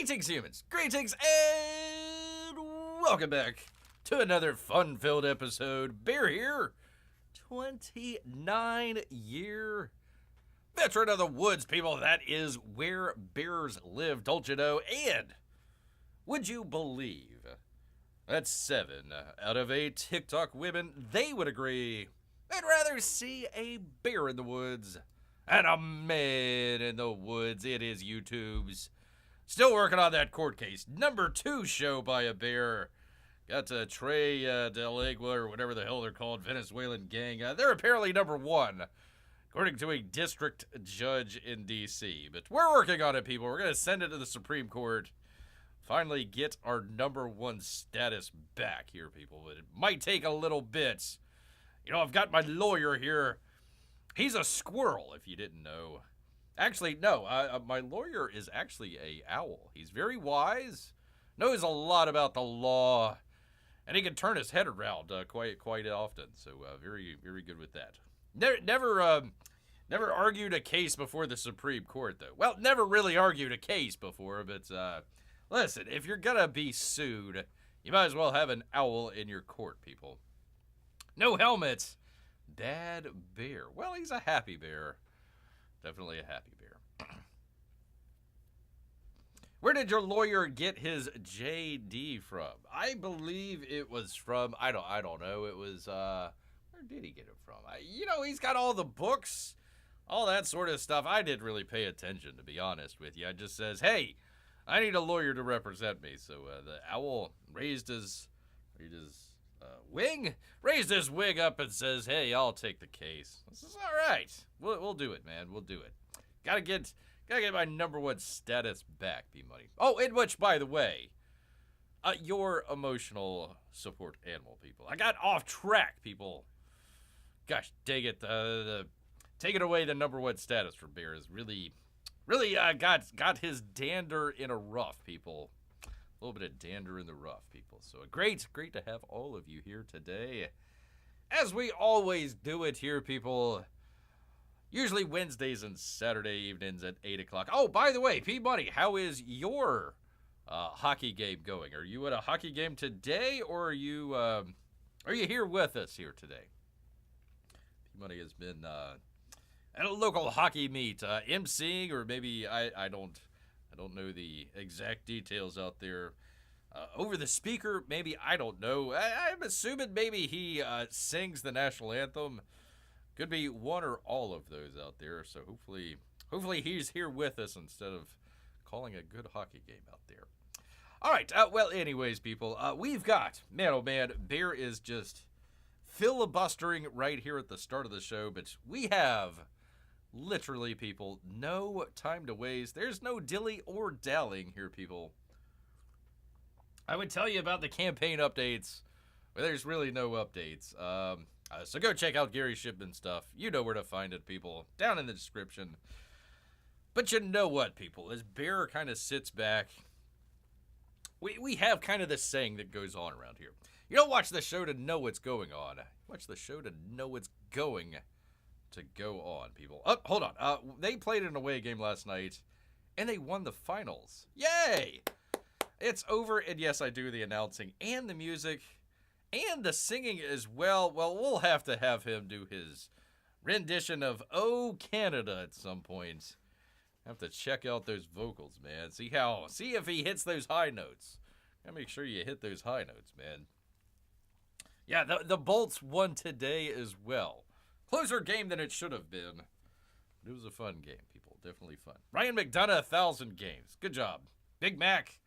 Greetings, humans! Greetings, and welcome back to another fun-filled episode. Bear here, 29-year veteran of the woods, people. That is where bears live, don't you know? And would you believe that 7 out of 8 TikTok women, they would agree they'd rather see a bear in the woods than a man in the woods. It is YouTube's still working on that court case. Number 2 show by a bear. Got Trey Del Agua, or whatever the hell they're called, Venezuelan gang. They're apparently number 1, according to a district judge in D.C. But we're working on it, people. We're going to send it to the Supreme Court. Finally get our number 1 status back here, people. But it might take a little bit. You know, I've got my lawyer here. He's a squirrel, if you didn't know. Actually, no, my lawyer is actually a owl. He's very wise, knows a lot about the law, and he can turn his head around quite often. So very, very good with that. Never argued a case before the Supreme Court, though. Well, never really argued a case before, but listen, if you're gonna be sued, you might as well have an owl in your court, people. No helmets, bad bear. Well, he's a happy bear. Definitely a happy bear. Where did your lawyer get his JD from? I believe it was from, I don't know. It was, where did he get it from? You know, he's got all the books, all that sort of stuff. I didn't really pay attention, to be honest with you. I just says, hey, I need a lawyer to represent me. So the owl raised his wing up and says, hey, I'll take the case. This is all right. We'll do it, man. We'll do it. Gotta get my number 1 status back, P-Money. Oh, in which, by the way, your emotional support animal, people. I got off track, people. Gosh, dang it. Taking away the number 1 status for Bear is really got his dander in a rough, people. A little bit of dander in the rough, people. So great to have all of you here today. As we always do it here, people. Usually Wednesdays and Saturday evenings at 8 o'clock. Oh, by the way, P-Money, how is your hockey game going? Are you at a hockey game today, or are you here with us here today? P-Money has been at a local hockey meet, emceeing, or maybe I don't know the exact details out there. Over the speaker, maybe, I don't know. I'm assuming maybe he sings the national anthem. Could be one or all of those out there. So hopefully he's here with us instead of calling a good hockey game out there. All right. Well, anyways, people, we've got, man, oh man, Bear is just filibustering right here at the start of the show. But we have literally, people, no time to waste. There's no dilly or dallying here, people. I would tell you about the campaign updates, but there's really no updates. So go check out Gary's Shipman stuff. You know where to find it, people. Down in the description. But you know what, people? As Bear kind of sits back, we have kind of this saying that goes on around here. You don't watch the show to know what's going on. You watch the show to know what's going to go on, people. Oh, hold on. They played an away game last night, and they won the finals. Yay! It's over, and yes, I do the announcing and the music and the singing as well. Well, we'll have to have him do his rendition of "Oh Canada" at some point. Have to check out those vocals, man. See if he hits those high notes. Gotta make sure you hit those high notes, man. Yeah, the Bolts won today as well. Closer game than it should have been. But it was a fun game, people. Definitely fun. Ryan McDonough, 1,000 games. Good job. Big Mac.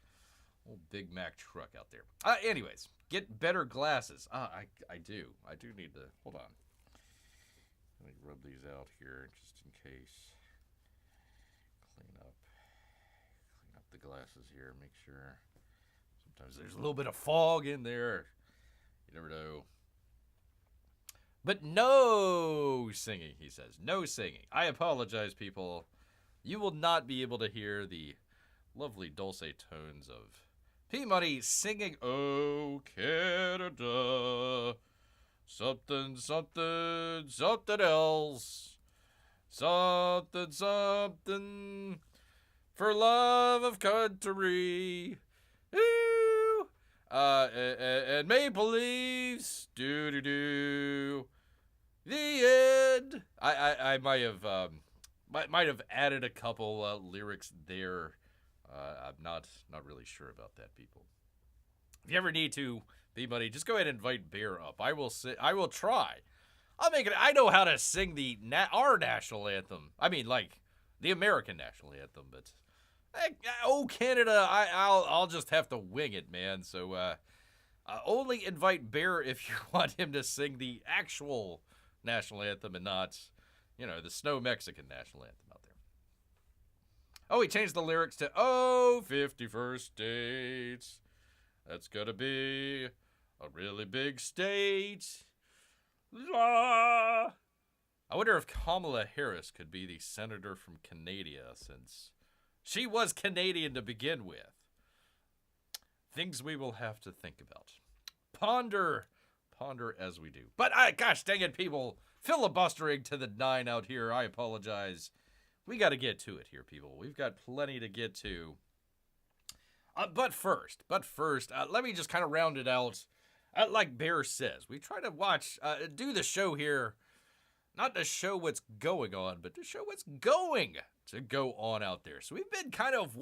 Old Big Mac truck out there. Anyways, get better glasses. I do need to, hold on. Let me rub these out here just in case. Clean up the glasses here. Make sure. Sometimes there's a little bit of fog in there. You never know. But no singing, he says. No singing. I apologize, people. You will not be able to hear the lovely dulcet tones of P-Money singing "Oh Canada," something, something, something else, something, something, for love of country. Ooh. And Maple Leaves. Do. The end. I might have added a couple lyrics there. I'm not really sure about that, people. If you ever need to, B-Buddy, just go ahead and invite Bear up. I will try. I'll make it. I know how to sing our national anthem. I mean, like the American national anthem, but oh Canada, I'll just have to wing it, man. So only invite Bear if you want him to sing the actual national anthem and not, the Snow Mexican national anthem out there. Oh, he changed the lyrics to "Oh, 51st state. That's gonna be a really big state." La. I wonder if Kamala Harris could be the senator from Canada, since she was Canadian to begin with. Things we will have to think about. Ponder as we do. But gosh dang it, people, filibustering to the 9 out here. I apologize. We got to get to it here, people. We've got plenty to get to. But first, let me just kind of round it out. Like Bear says, we try to do the show here, not to show what's going on, but to show what's going to go on out there. So we've been kind of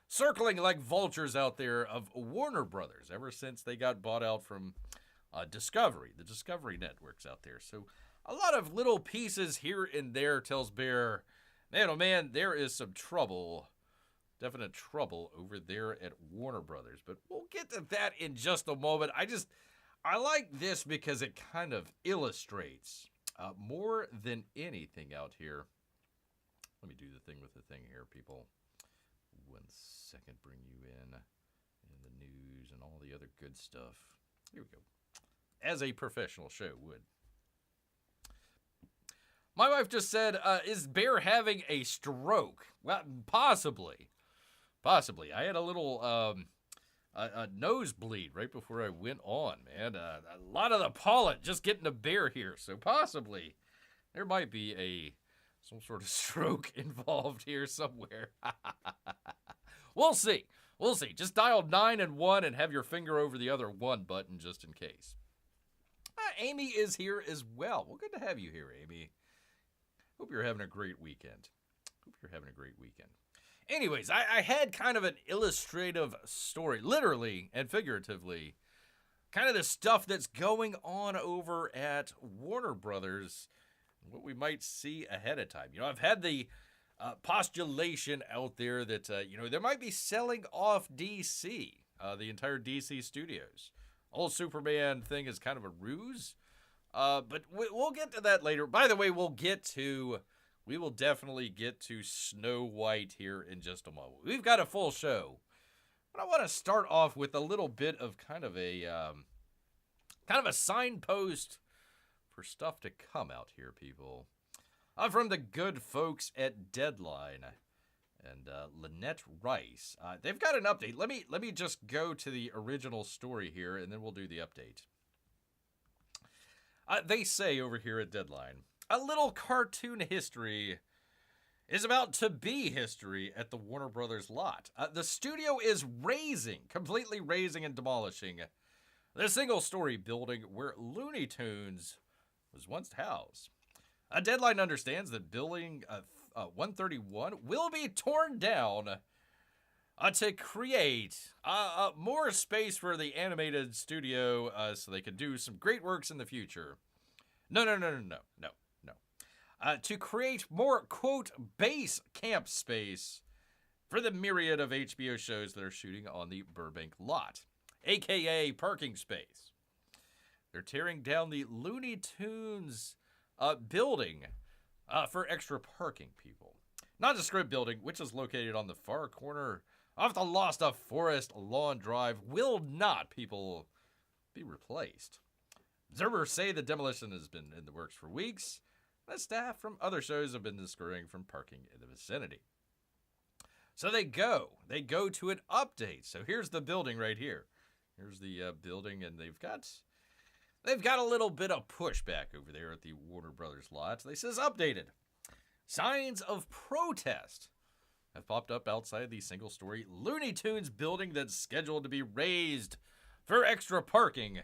circling like vultures out there of Warner Brothers ever since they got bought out from Discovery, the Discovery networks out there. So a lot of little pieces here and there tells Bear, man, oh man, there is some trouble. Definite trouble over there at Warner Brothers. But we'll get to that in just a moment. I like this because it kind of illustrates more than anything out here. Let me do the thing with the thing here, people. 1 second, bring you in the news and all the other good stuff. Here we go. As a professional show would. My wife just said, is Bear having a stroke? Well, possibly. I had a little a nosebleed right before I went on, man. A lot of the pollen just getting to Bear here, so possibly there might be some sort of stroke involved here somewhere. We'll see. Just dial 9 and 1 and have your finger over the other 1 button just in case. Amy is here as well. Well, good to have you here, Amy. Hope you're having a great weekend. Anyways, I had kind of an illustrative story, literally and figuratively, kind of the stuff that's going on over at Warner Brothers, what we might see ahead of time. I've had the postulation out there that, they might be selling off DC, the entire DC studios. Whole Superman thing is kind of a ruse, but we'll get to that later. By the way, we will definitely get to Snow White here in just a moment. We've got a full show, but I want to start off with a little bit of kind of a signpost for stuff to come out here, people. From the good folks at Deadline and Lynette Rice. They've got an update. Let me just go to the original story here, and then we'll do the update. They say over here at Deadline, a little cartoon history is about to be history at the Warner Brothers lot. The studio is completely razing and demolishing the single-story building where Looney Tunes was once housed. Deadline understands that building 131 will be torn down to create more space for the animated studio so they can do some great works in the future. No. To create more, quote, base camp space for the myriad of HBO shows that are shooting on the Burbank lot, a.k.a. parking space. They're tearing down the Looney Tunes building for extra parking, people. Nondescript building, which is located on the far corner of the Lost Forest Lawn Drive, will not, people, be replaced. Observers say the demolition has been in the works for weeks. The staff from other shows have been discouraging from parking in the vicinity. So they go to an update. So here's the building right here. Here's the building, and they've got a little bit of pushback over there at the Warner Brothers lot. They says updated. Signs of protest have popped up outside the single-story Looney Tunes building that's scheduled to be raised for extra parking.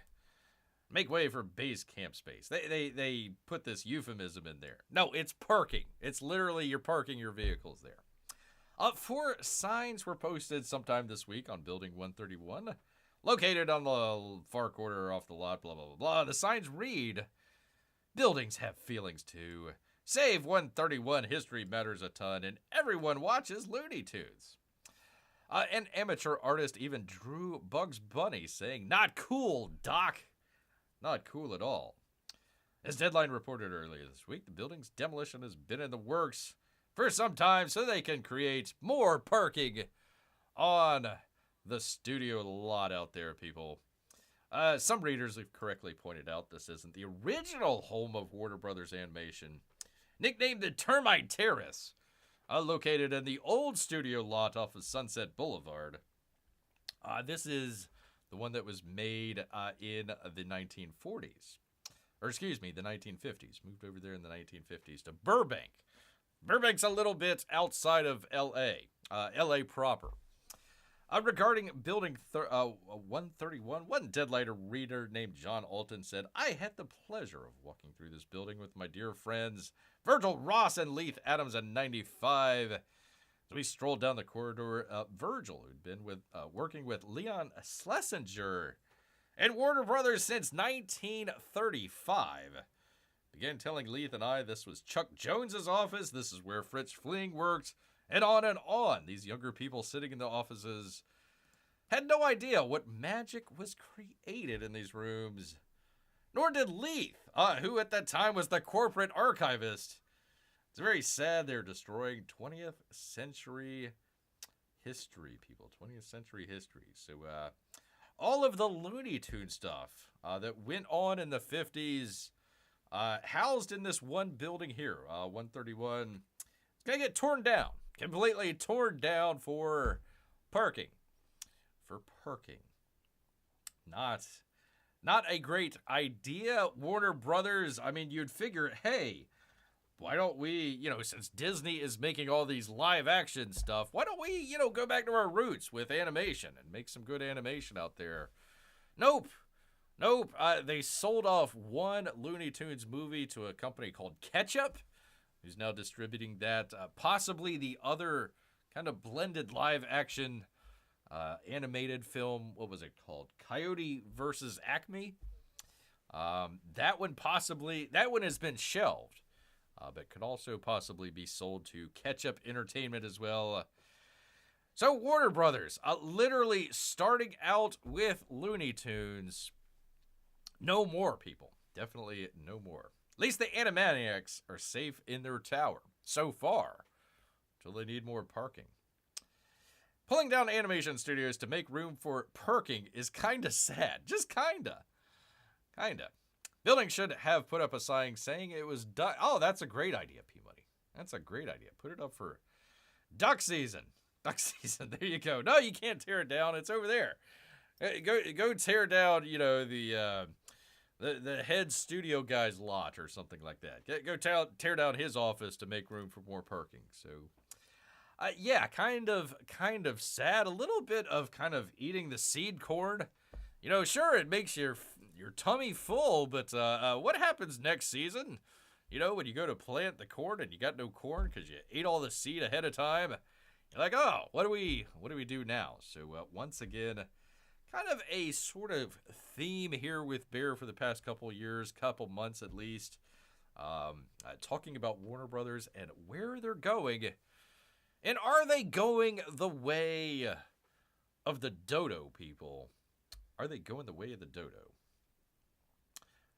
Make way for base camp space. They put this euphemism in there. No, it's parking. It's literally you're parking your vehicles there. 4 signs were posted sometime this week on Building 131, located on the far corner off the lot, blah, blah, blah, blah. The signs read, "Buildings have feelings too. Save 131, history matters a ton, and everyone watches Looney Tunes." An amateur artist even drew Bugs Bunny, saying, "Not cool, Doc." Not cool at all. As Deadline reported earlier this week, the building's demolition has been in the works for some time so they can create more parking on the studio lot out there, people. Some readers have correctly pointed out this isn't the original home of Warner Brothers Animation, nicknamed the Termite Terrace, located in the old studio lot off of Sunset Boulevard. This is the one that was made in the 1940s. Or excuse me, the 1950s. Moved over there in the 1950s to Burbank. Burbank's a little bit outside of L.A. L.A. proper. Regarding Building 131, one Deadlighter reader named John Alton said, "I had the pleasure of walking through this building with my dear friends Virgil Ross and Leith Adams in 95. As we strolled down the corridor, Virgil, who'd been working with Leon Schlesinger and Warner Brothers since 1935, began telling Leith and I this was Chuck Jones's office, this is where Fritz Fling worked, and on and on. These younger people sitting in the offices had no idea what magic was created in these rooms, nor did Leith, who at that time was the corporate archivist. It's very sad they're destroying 20th century history, people. 20th century history. So, all of the Looney Tunes stuff that went on in the 50s, housed in this one building here, 131, it's going to get torn down. Completely torn down for parking. For parking. Not a great idea, Warner Brothers. I mean, you'd figure, hey, why don't we, since Disney is making all these live action stuff, why don't we, go back to our roots with animation and make some good animation out there? Nope. They sold off one Looney Tunes movie to a company called Ketchup, who's now distributing that. Possibly the other kind of blended live action animated film, what was it called? Coyote versus Acme. That one has been shelved. But could also possibly be sold to Ketchup Entertainment as well. So Warner Brothers, literally starting out with Looney Tunes. No more, people. Definitely no more. At least the Animaniacs are safe in their tower. So far. Until they need more parking. Pulling down animation studios to make room for parking is kinda sad. Just kinda. Building should have put up a sign saying it was duck. Oh, that's a great idea, P-Money. That's a great idea. Put it up for duck season. Duck season. There you go. No, you can't tear it down. It's over there. Go tear down, the head studio guy's lot or something like that. Go tear down his office to make room for more parking. So, yeah, kind of sad. A little bit of kind of eating the seed corn. Sure, it makes your tummy full, but what happens next season? When you go to plant the corn and you got no corn because you ate all the seed ahead of time, you're like, oh, what do we do now? So once again, kind of a sort of theme here with Bear for the past couple months at least, talking about Warner Brothers and where they're going, and are they going the way of the dodo, people? Are they going the way of the dodo?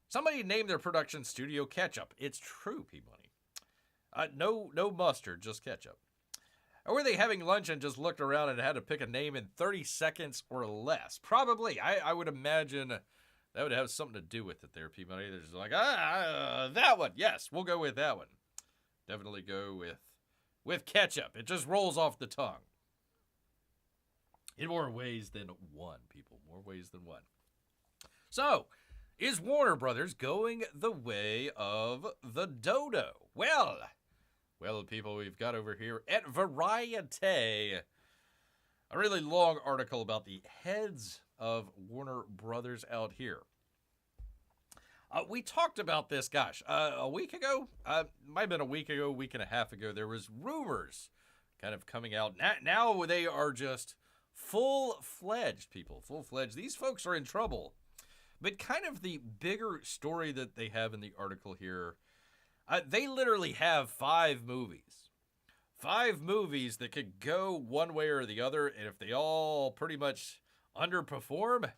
Somebody named their production studio Ketchup. It's true, P-Money. No mustard, just ketchup. Or were they having lunch and just looked around and had to pick a name in 30 seconds or less? Probably. I would imagine that would have something to do with it there, P-Money. They're just like, that one. Yes, we'll go with that one. Definitely go with ketchup. It just rolls off the tongue. In more ways than one, people. More ways than one. So, is Warner Brothers going the way of the dodo? Well, Well, people, we've got over here at Variety a really long article about the heads of Warner Brothers out here. We talked about this, gosh, a week ago. Might have been a week ago, week and a half ago. There was rumors kind of coming out. Now they are just full-fledged, people. Full-fledged. These folks are in trouble. But kind of the bigger story that they have in the article here, they literally have 5 movies. 5 movies that could go one way or the other, and if they all pretty much underperform,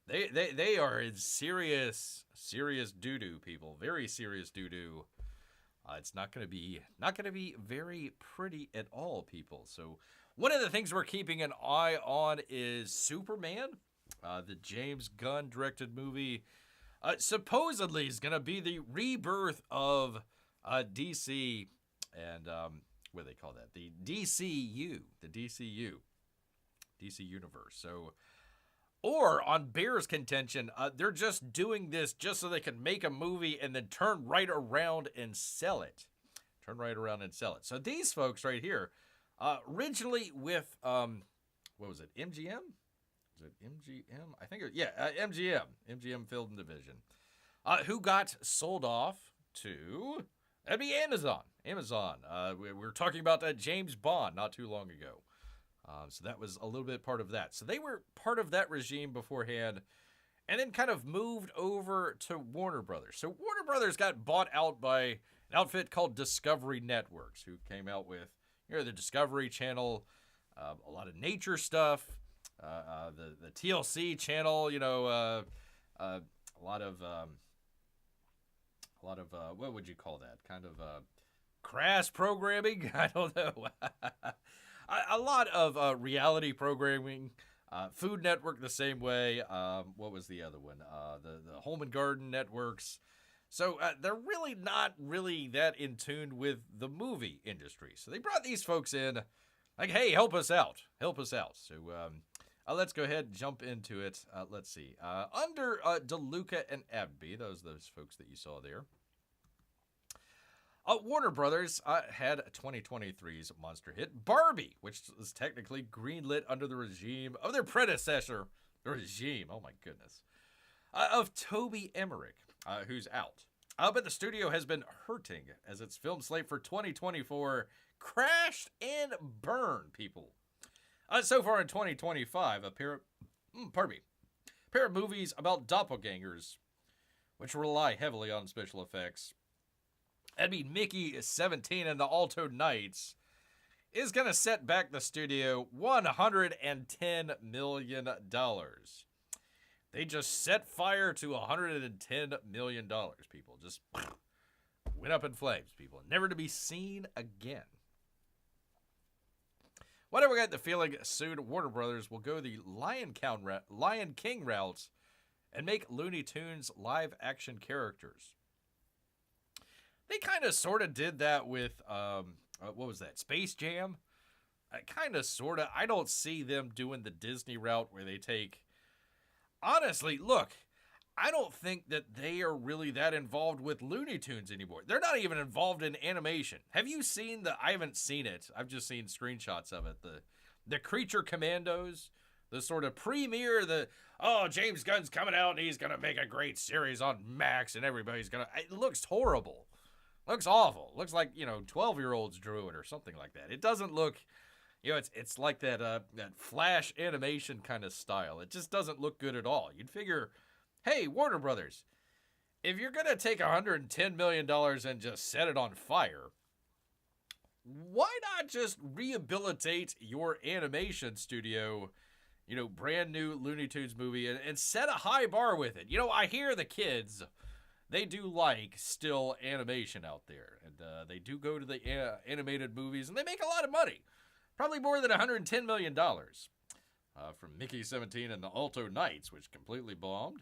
they are in serious doo-doo, people. Very serious doo-doo. It's not gonna be very pretty at all, people. So one of the things we're keeping an eye on is Superman, the James Gunn directed movie. Supposedly is gonna be the rebirth of DC and what do they call that? The DCU, DC Universe. So. Or, on Bear's contention, they're just doing this just so they can make a movie and then turn right around and sell it. So these folks right here, originally with, what was it, MGM? Is it MGM? I think MGM Film Division, who got sold off to, that'd be Amazon. We were talking about that James Bond not too long ago. So that was a little bit part of that. So they were part of that regime beforehand and then kind of moved over to Warner Brothers. So Warner Brothers got bought out by an outfit called Discovery Networks, who came out with, the Discovery Channel, a lot of nature stuff, the TLC channel, a lot of what would you call that? Kind of crass programming? I don't know. A lot of reality programming, Food Network the same way. What was the other one? The Home and Garden Networks. So they're really not that in tune with the movie industry. So they brought these folks in, like, hey, help us out. So let's go ahead and jump into it. Let's see. Under DeLuca and Abby, those folks that you saw there. Warner Brothers had 2023's monster hit Barbie, which was technically greenlit under the regime of their predecessor, oh my goodness, of Toby Emmerich, who's out. But the studio has been hurting as its film slate for 2024 crashed and burned, people. So far in 2025, a pair of movies about doppelgangers, which rely heavily on special effects. That'd be Mickey 17 and the Alto Knights, is going to set back the studio $110 million. They just set fire to $110 million, people. Just went up in flames, people. Never to be seen again. Whatever got the feeling soon, Warner Brothers will go the Lion King route and make Looney Tunes live-action characters. They kind of sort of did that with, what was that, Space Jam? Kind of, sort of. I don't see them doing the Disney route where they take... Honestly, look, I don't think that they are really that involved with Looney Tunes anymore. They're not even involved in animation. Have you seen I haven't seen it. I've just seen screenshots of it. The Creature Commandos, the sort of premiere, James Gunn's coming out and he's going to make a great series on Max and everybody's going to... It looks horrible. Looks awful. Looks like, 12-year-olds drew it or something like that. It doesn't look, it's like that Flash animation kind of style. It just doesn't look good at all. You'd figure, hey, Warner Brothers, if you're going to take $110 million and just set it on fire, why not just rehabilitate your animation studio, brand new Looney Tunes movie and set a high bar with it? I hear the kids... They do like still animation out there, and they do go to the animated movies, and they make a lot of money. Probably more than $110 million from Mickey 17 and the Alto Knights, which completely bombed.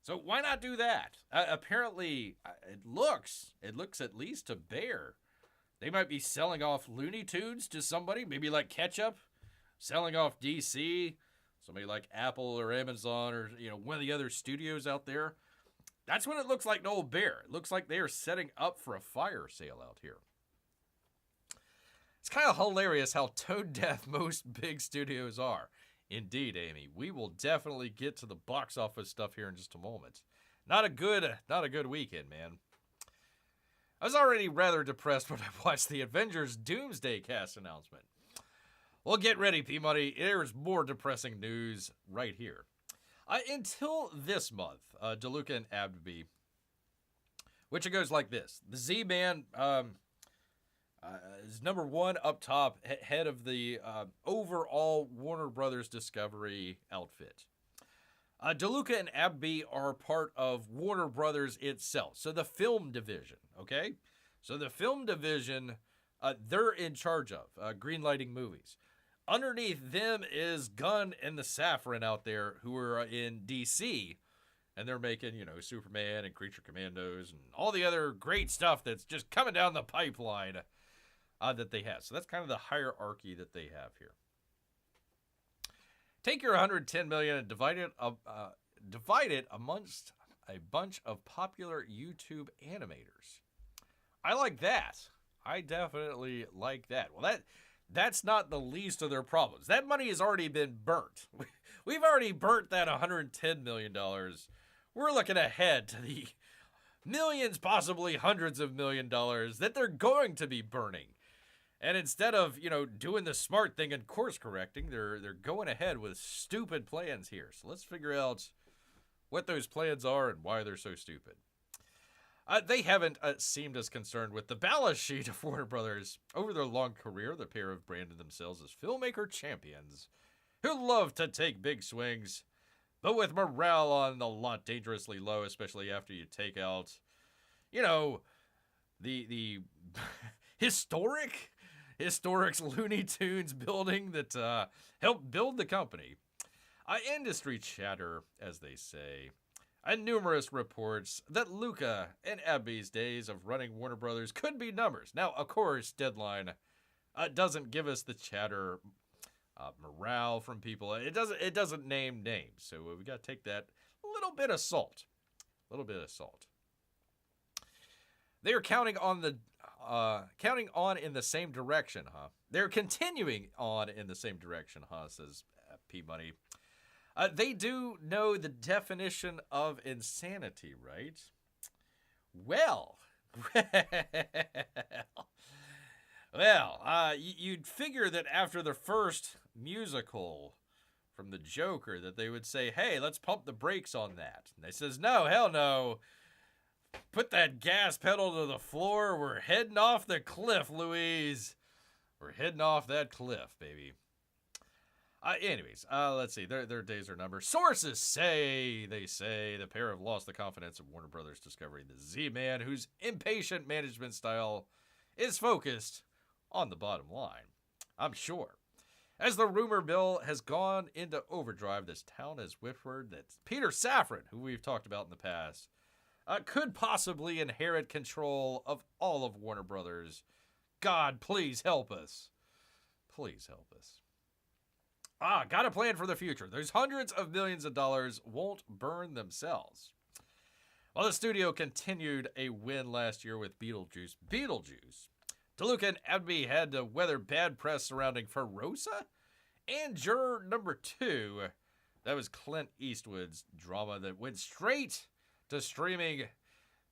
So why not do that? Apparently, it looks at least to Bear. They might be selling off Looney Tunes to somebody, maybe like Ketchup, selling off DC, somebody like Apple or Amazon or one of the other studios out there. That's what it looks like to old Bear. It looks like they are setting up for a fire sale out here. It's kind of hilarious how tone-deaf most big studios are. Indeed, Amy. We will definitely get to the box office stuff here in just a moment. Not a good weekend, man. I was already rather depressed when I watched the Avengers Doomsday cast announcement. Well, get ready, P-Money. There's more depressing news right here. Until this month, DeLuca and Abby, which it goes like this. The Z-Man is number one up top, head of the overall Warner Brothers Discovery outfit. DeLuca and Abby are part of Warner Brothers itself, so the film division, okay? So the film division, they're in charge of greenlighting movies. Underneath them is Gunn and the Safran out there who are in DC, and they're making, Superman and Creature Commandos and all the other great stuff that's just coming down the pipeline that they have. So that's kind of the hierarchy that they have here. Take your $110 million and divide it amongst a bunch of popular YouTube animators. I like that. I definitely like that. Well, that's not the least of their problems. That money has already been burnt. We've already burnt that $110 million. We're looking ahead to the millions, possibly hundreds of $millions that they're going to be burning. And instead of, doing the smart thing and course correcting, they're going ahead with stupid plans here. So let's figure out what those plans are and why they're so stupid. They haven't seemed as concerned with the balance sheet of Warner Brothers. Over their long career, the pair have branded themselves as filmmaker champions who love to take big swings, but with morale on a lot dangerously low, especially after you take out, the historic Looney Tunes building that helped build the company. Industry chatter, as they say, and numerous reports that Luca and Abby's days of running Warner Brothers could be numbers. Now, of course, Deadline doesn't give us the chatter morale from people. It doesn't name names, so we got to take that a little bit of salt. They are counting on in the same direction, huh? They're continuing on in the same direction, huh? Says P-Money. They do know the definition of insanity, right? Well, you'd figure that after the first musical from the Joker that they would say, hey, let's pump the brakes on that. And they says, no, hell no. Put that gas pedal to the floor. We're heading off the cliff, Louise. We're heading off that cliff, baby. Anyways, let's see. Their days are numbered. Sources say the pair have lost the confidence of Warner Brothers Discovery. The Z-Man, whose impatient management style is focused on the bottom line. I'm sure. As the rumor mill has gone into overdrive, this town has whispered that Peter Safran, who we've talked about in the past, could possibly inherit control of all of Warner Brothers. God, please help us. Please help us. Got a plan for the future. Those hundreds of millions of dollars won't burn themselves. While the studio continued a win last year with Beetlejuice, DeLuca and Abby had to weather bad press surrounding Ferosa and Juror Number 2. That was Clint Eastwood's drama that went straight to streaming.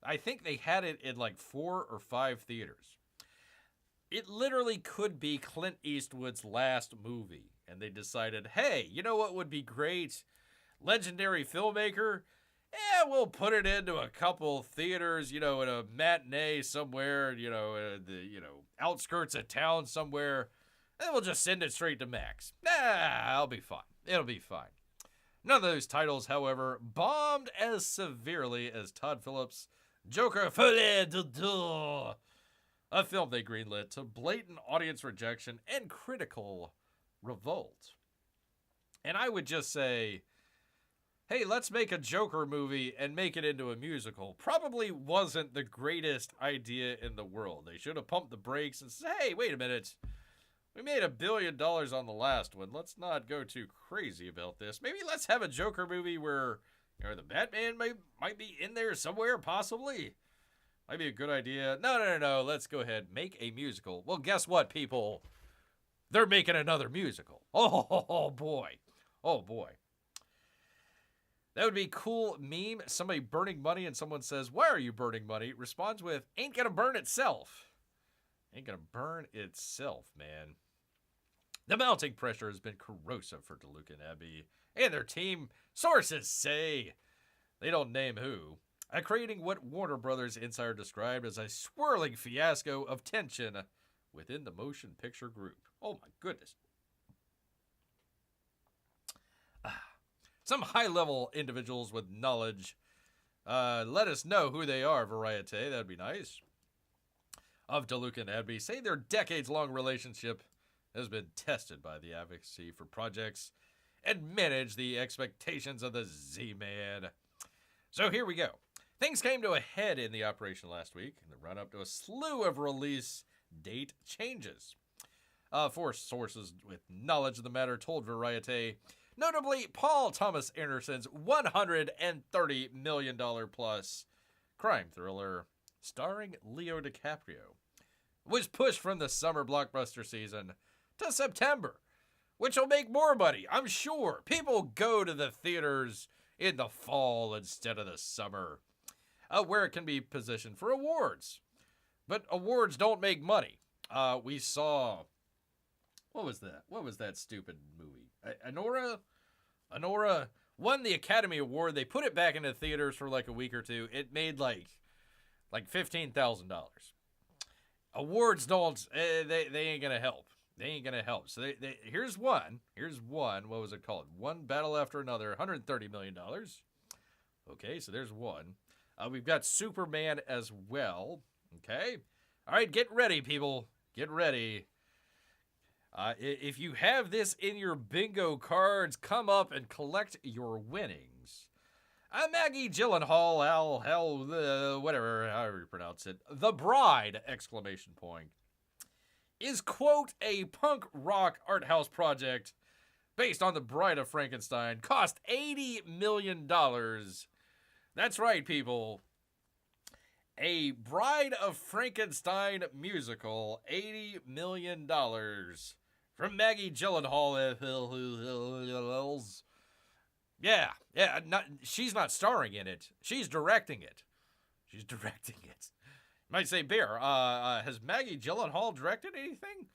I think they had it in like 4 or 5 theaters. It literally could be Clint Eastwood's last movie. And they decided, hey, you know what would be great? Legendary filmmaker? We'll put it into a couple theaters, in a matinee somewhere, in the, outskirts of town somewhere. And we'll just send it straight to Max. It'll be fine. It'll be fine. None of those titles, however, bombed as severely as Todd Phillips' Joker Folie de Deux, a film they greenlit to blatant audience rejection and critical revolt. And I would just say, hey, let's make a Joker movie and make it into a musical. Probably wasn't the greatest idea in the world. They should have pumped the brakes and said, hey, wait a minute. We made $1 billion on the last one. Let's not go too crazy about this. Maybe let's have a Joker movie where the Batman might be in there somewhere, possibly. Might be a good idea. No. Let's go ahead. Make a musical. Well, guess what, people? They're making another musical. Oh boy. Oh, boy. That would be cool meme. Somebody burning money and someone says, why are you burning money? Responds with, ain't gonna burn itself. Ain't gonna burn itself, man. The mounting pressure has been corrosive for DeLuca and Abbey and their team. Sources say, they don't name who, creating what Warner Brothers Insider described as a swirling fiasco of tension within the motion picture group. Oh my goodness. Some high-level individuals with knowledge, let us know who they are, Variety. That'd be nice. Of DeLuca and Abbey say their decades-long relationship has been tested by the advocacy for projects and manage the expectations of the Z-Man. So here we go. Things came to a head in the operation last week in the run-up to a slew of release date changes. Four sources with knowledge of the matter told Variety, notably Paul Thomas Anderson's $130 million plus crime thriller starring Leo DiCaprio was pushed from the summer blockbuster season to September, which will make more money, I'm sure. People go to the theaters in the fall instead of the summer, where it can be positioned for awards. But awards don't make money. We saw, what was that? What was that stupid movie? Anora won the Academy Award. They put it back into theaters for like a week or two. It made like $15,000. Awards don't, they ain't gonna help. They ain't gonna help. So here's one. What was it called? One Battle After Another. $130 million. Okay, so there's one. We've got Superman as well. Okay. All right, get ready, people. Get ready. If you have this in your bingo cards, come up and collect your winnings. Maggie Gyllenhaal, whatever, however you pronounce it, the bride, exclamation point, is, quote, a punk rock art house project based on The Bride of Frankenstein, cost $80 million. That's right, people. A Bride of Frankenstein musical, $80 million. From Maggie Gyllenhaal. Yeah, she's not starring in it. She's directing it. You might say, Bear, has Maggie Gyllenhaal directed anything?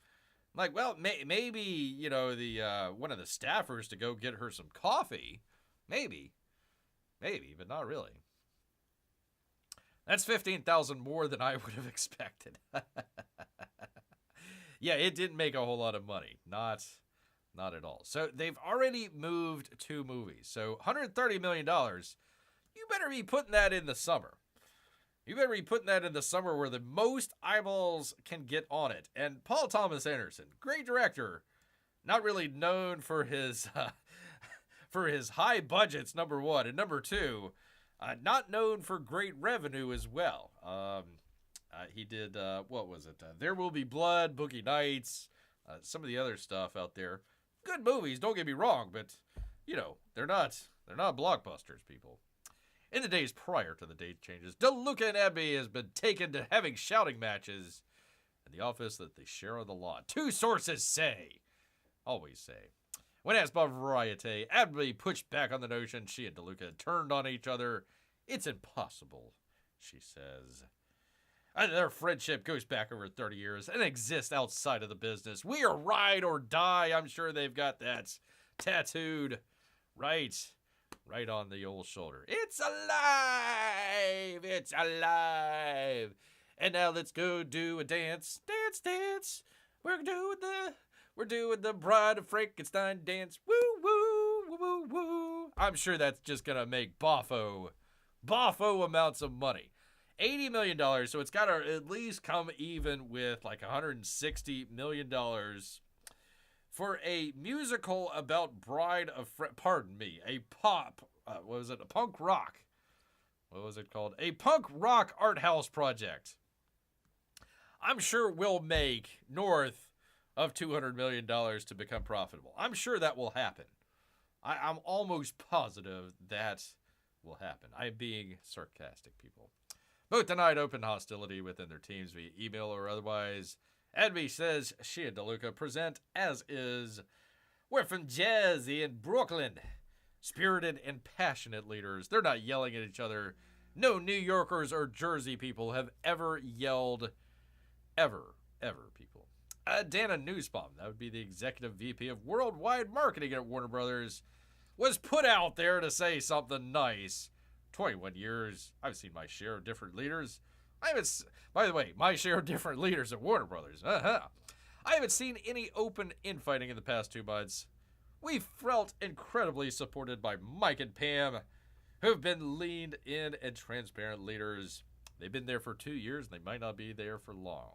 Like, well, maybe, you know, the one of the staffers to go get her some coffee. Maybe, but not really. That's $15,000 more than I would have expected. Yeah, it didn't make a whole lot of money. Not at all. So they've already moved 2 movies. So $130 million, you better be putting that in the summer. You better be putting that in the summer where the most eyeballs can get on it. And Paul Thomas Anderson, great director, not really known for his high budgets, number one. And number two, not known for great revenue as well. He did, what was it? There Will Be Blood, Boogie Nights, some of the other stuff out there. Good movies, don't get me wrong, but, you know, they're not blockbusters, people. In the days prior to the date changes, DeLuca and Abbey has been taken to having shouting matches in the office that they share on the lawn. 2 sources always say. When asked by Variety, Abbey pushed back on the notion she and DeLuca had turned on each other. It's impossible, she says. Their friendship goes back over 30 years and exists outside of the business. We are ride or die. I'm sure they've got that tattooed right on the old shoulder. It's alive! It's alive! And now let's go do a dance. Dance. We're doing the Bride of Frankenstein dance. Woo, woo, woo, woo, woo. I'm sure that's just going to make boffo amounts of money. $80 million, so it's got to at least come even with like $160 million for a musical about Bride of a punk rock. What was it called? A punk rock art house project. I'm sure we'll make north of $200 million to become profitable. I'm sure that will happen. I'm almost positive that will happen. I'm being sarcastic, people. Both denied open hostility within their teams via email or otherwise. Edby says she and DeLuca present as is. We're from Jersey and Brooklyn. Spirited and passionate leaders. They're not yelling at each other. No New Yorkers or Jersey people have ever yelled. Ever, people. Dana Newsbaum, that would be the executive VP of worldwide marketing at Warner Brothers, was put out there to say something nice. 21 years, I've seen my share of different leaders. By the way, my share of different leaders at Warner Brothers. I haven't seen any open infighting in the past 2 months. We've felt incredibly supported by Mike and Pam, who've been leaned in and transparent leaders. They've been there for 2 years, and they might not be there for long.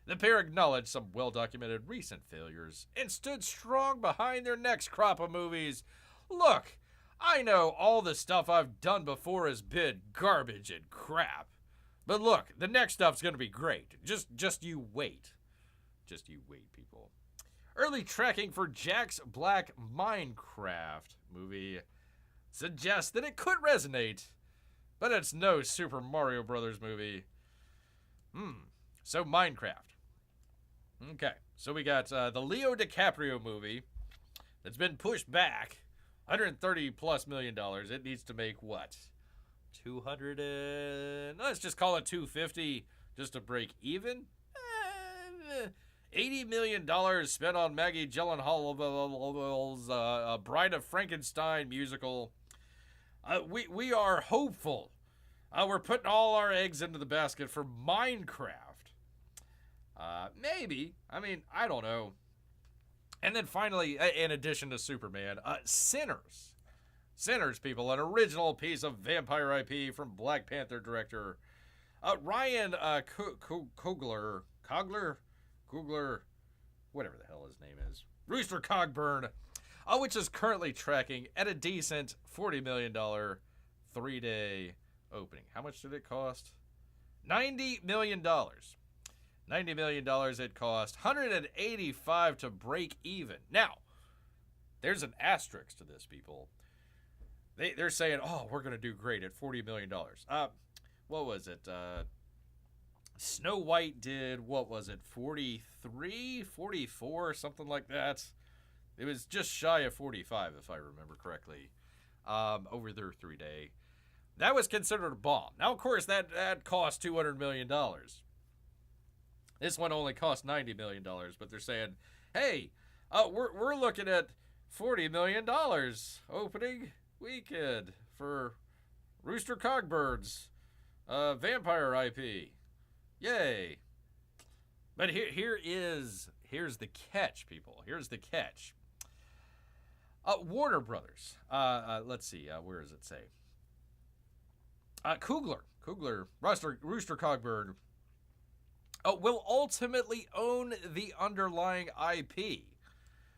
The pair acknowledged some well-documented recent failures and stood strong behind their next crop of movies. Look, I know all the stuff I've done before has been garbage and crap. But look, the next stuff's going to be great. Just you wait. Just you wait, people. Early tracking for Jack's Black Minecraft movie suggests that it could resonate, but it's no Super Mario Brothers movie. So Minecraft. Okay, so we got the Leo DiCaprio movie that's been pushed back. $130+ million. It needs to make what? 200 and let's just call it 250 just to break even. $80 million spent on Maggie Gyllenhaal's Bride of Frankenstein musical. We are hopeful. We're putting all our eggs into the basket for Minecraft. Maybe. I mean, I don't know. And then finally, in addition to Superman, Sinners. Sinners, people, an original piece of vampire IP from Black Panther director Ryan Coogler, whatever the hell his name is, Rooster Cogburn, which is currently tracking at a decent $40 million 3-day opening. How much did it cost? $90 million. $90 million it cost. $185 to break even. Now, there's an asterisk to this, people. They're saying, oh, we're going to do great at $40 million. What was it? Snow White did, what was it, 43, 44, something like that. It was just shy of 45, if I remember correctly, over their 3-day. That was considered a bomb. Now, of course, that cost $200 million. This one only cost $90 million, but they're saying, hey, we're looking at $40 million opening weekend for Rooster Cogburn's vampire IP. Yay. But here's the catch, people. Here's the catch. Warner Brothers. Let's see. Where does it say? Coogler, Rooster Cogburn will ultimately own the underlying IP.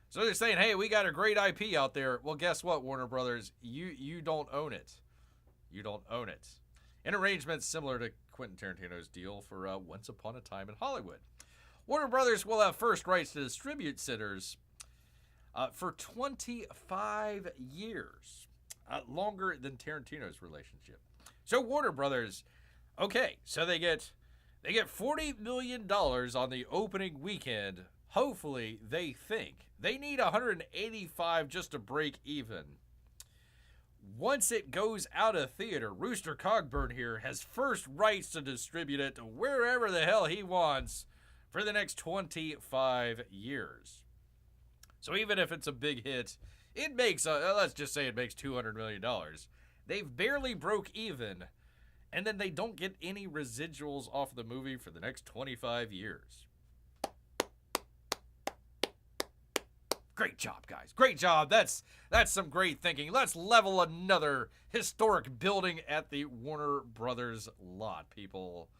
So they're saying, hey, we got a great IP out there. Well, guess what, Warner Brothers? You don't own it. You don't own it. An arrangement similar to Quentin Tarantino's deal for Once Upon a Time in Hollywood. Warner Brothers will have first rights to distribute Sinners for 25 years, longer than Tarantino's relationship. So Warner Brothers, okay, so they get $40 million on the opening weekend. Hopefully, they think they need 185 just to break even. Once it goes out of theater, Rooster Cogburn here has first rights to distribute it to wherever the hell he wants for the next 25 years. So even if it's a big hit, it makes, let's just say it makes $200 million. They've barely broke even, and then they don't get any residuals off the movie for the next 25 years. Great job, guys. Great job. That's some great thinking. Let's level another historic building at the Warner Brothers lot, people.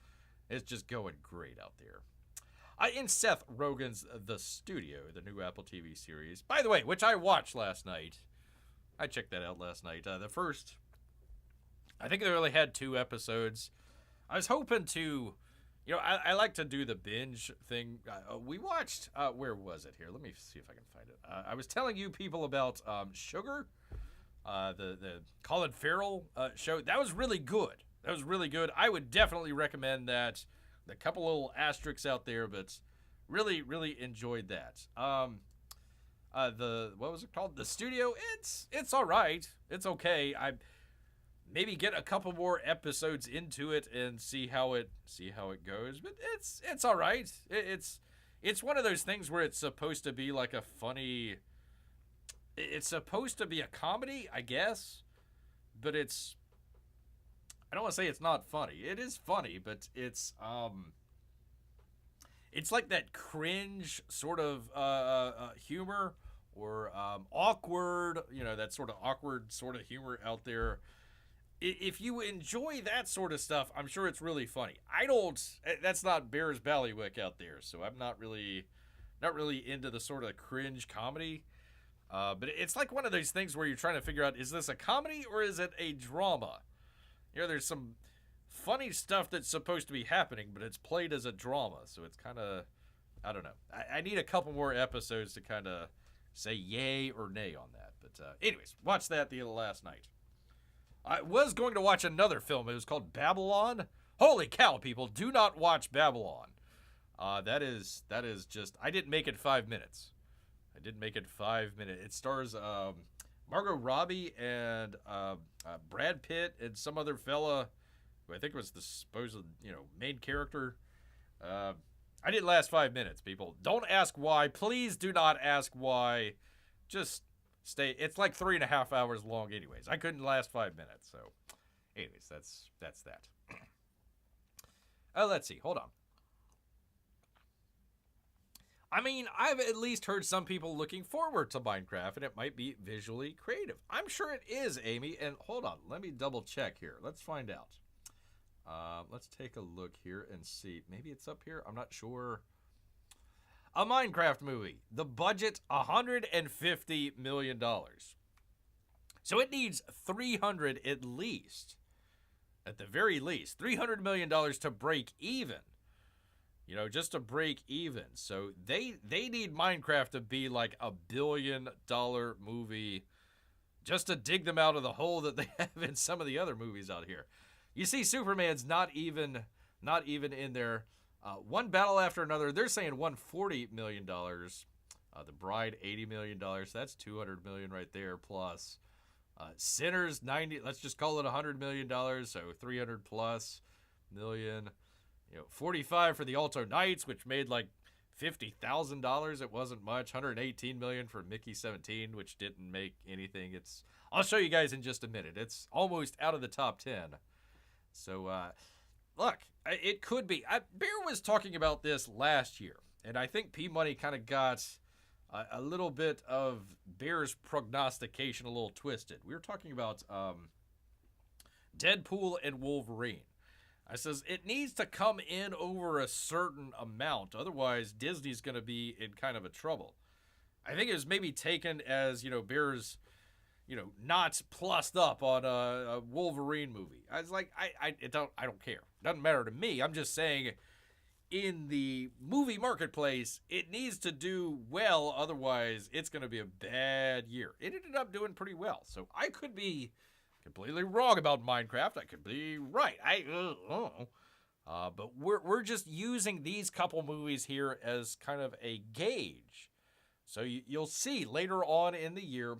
It's just going great out there. In Seth Rogen's The Studio, the new Apple TV series, by the way, which I watched last night. I checked that out last night. The first, I think they only had 2 episodes. I was hoping to, I like to do the binge thing. We watched, where was it here? Let me see if I can find it. I was telling you people about Sugar, the Colin Farrell show. That was really good. That was really good. I would definitely recommend that. A couple little asterisks out there, but really, really enjoyed that. What was it called? The studio. It's all right. It's okay. I maybe get a couple more episodes into it and see how it goes. But it's all right. It's one of those things where it's supposed to be like a funny. It's supposed to be a comedy, I guess, but it's. I don't want to say it's not funny. It is funny, but it's like that cringe sort of humor or awkward, that sort of awkward sort of humor out there. If you enjoy that sort of stuff, I'm sure it's really funny. That's not Bear's Ballywick out there, so I'm not really into the sort of cringe comedy. But it's like one of those things where you're trying to figure out, is this a comedy or is it a drama? There's some funny stuff that's supposed to be happening, but it's played as a drama, so it's kind of, I don't know. I need a couple more episodes to kind of say yay or nay on that. But anyways, watched that the last night. I was going to watch another film. It was called Babylon. Holy cow, people, do not watch Babylon. That is just, I didn't make it 5 minutes. It stars Margot Robbie and Brad Pitt and some other fella who I think was the supposed, main character. I didn't last 5 minutes, people. Don't ask why. Please do not ask why. Just stay. It's like 3.5 hours long anyways. I couldn't last 5 minutes. So anyways, that's that. Let's see. Hold on. I mean, I've at least heard some people looking forward to Minecraft, and it might be visually creative. I'm sure it is, Amy. And hold on, let me double check here. Let's find out. Let's take a look here and see. Maybe it's up here. I'm not sure. A Minecraft movie. The budget, $150 million. So it needs 300 at least. At the very least. $300 million to break even. Just to break even. So they need Minecraft to be like $1 billion movie just to dig them out of the hole that they have in some of the other movies out here. You see, Superman's not even in there. One battle after another. They're saying $140 million. The Bride, $80 million. That's $200 million right there. Plus, Sinners, 90. Let's just call it $100 million. So 300 plus million. 45 for the Alto Knights, which made like $50,000. It wasn't much. 118 million for Mickey 17, which didn't make anything. I'll show you guys in just a minute. It's almost out of the top 10. So, look, it could be. Bear was talking about this last year, and I think P-Money kind of got a little bit of Bear's prognostication a little twisted. We were talking about Deadpool and Wolverine. I says it needs to come in over a certain amount. Otherwise, Disney's going to be in kind of a trouble. I think it was maybe taken as, Bear's, not plussed up on a Wolverine movie. I was like, I don't care. Doesn't matter to me. I'm just saying in the movie marketplace, it needs to do well. Otherwise, it's going to be a bad year. It ended up doing pretty well. So I could be completely wrong about Minecraft. I could be right. But we're just using these couple movies here as kind of a gauge. So you'll see later on in the year,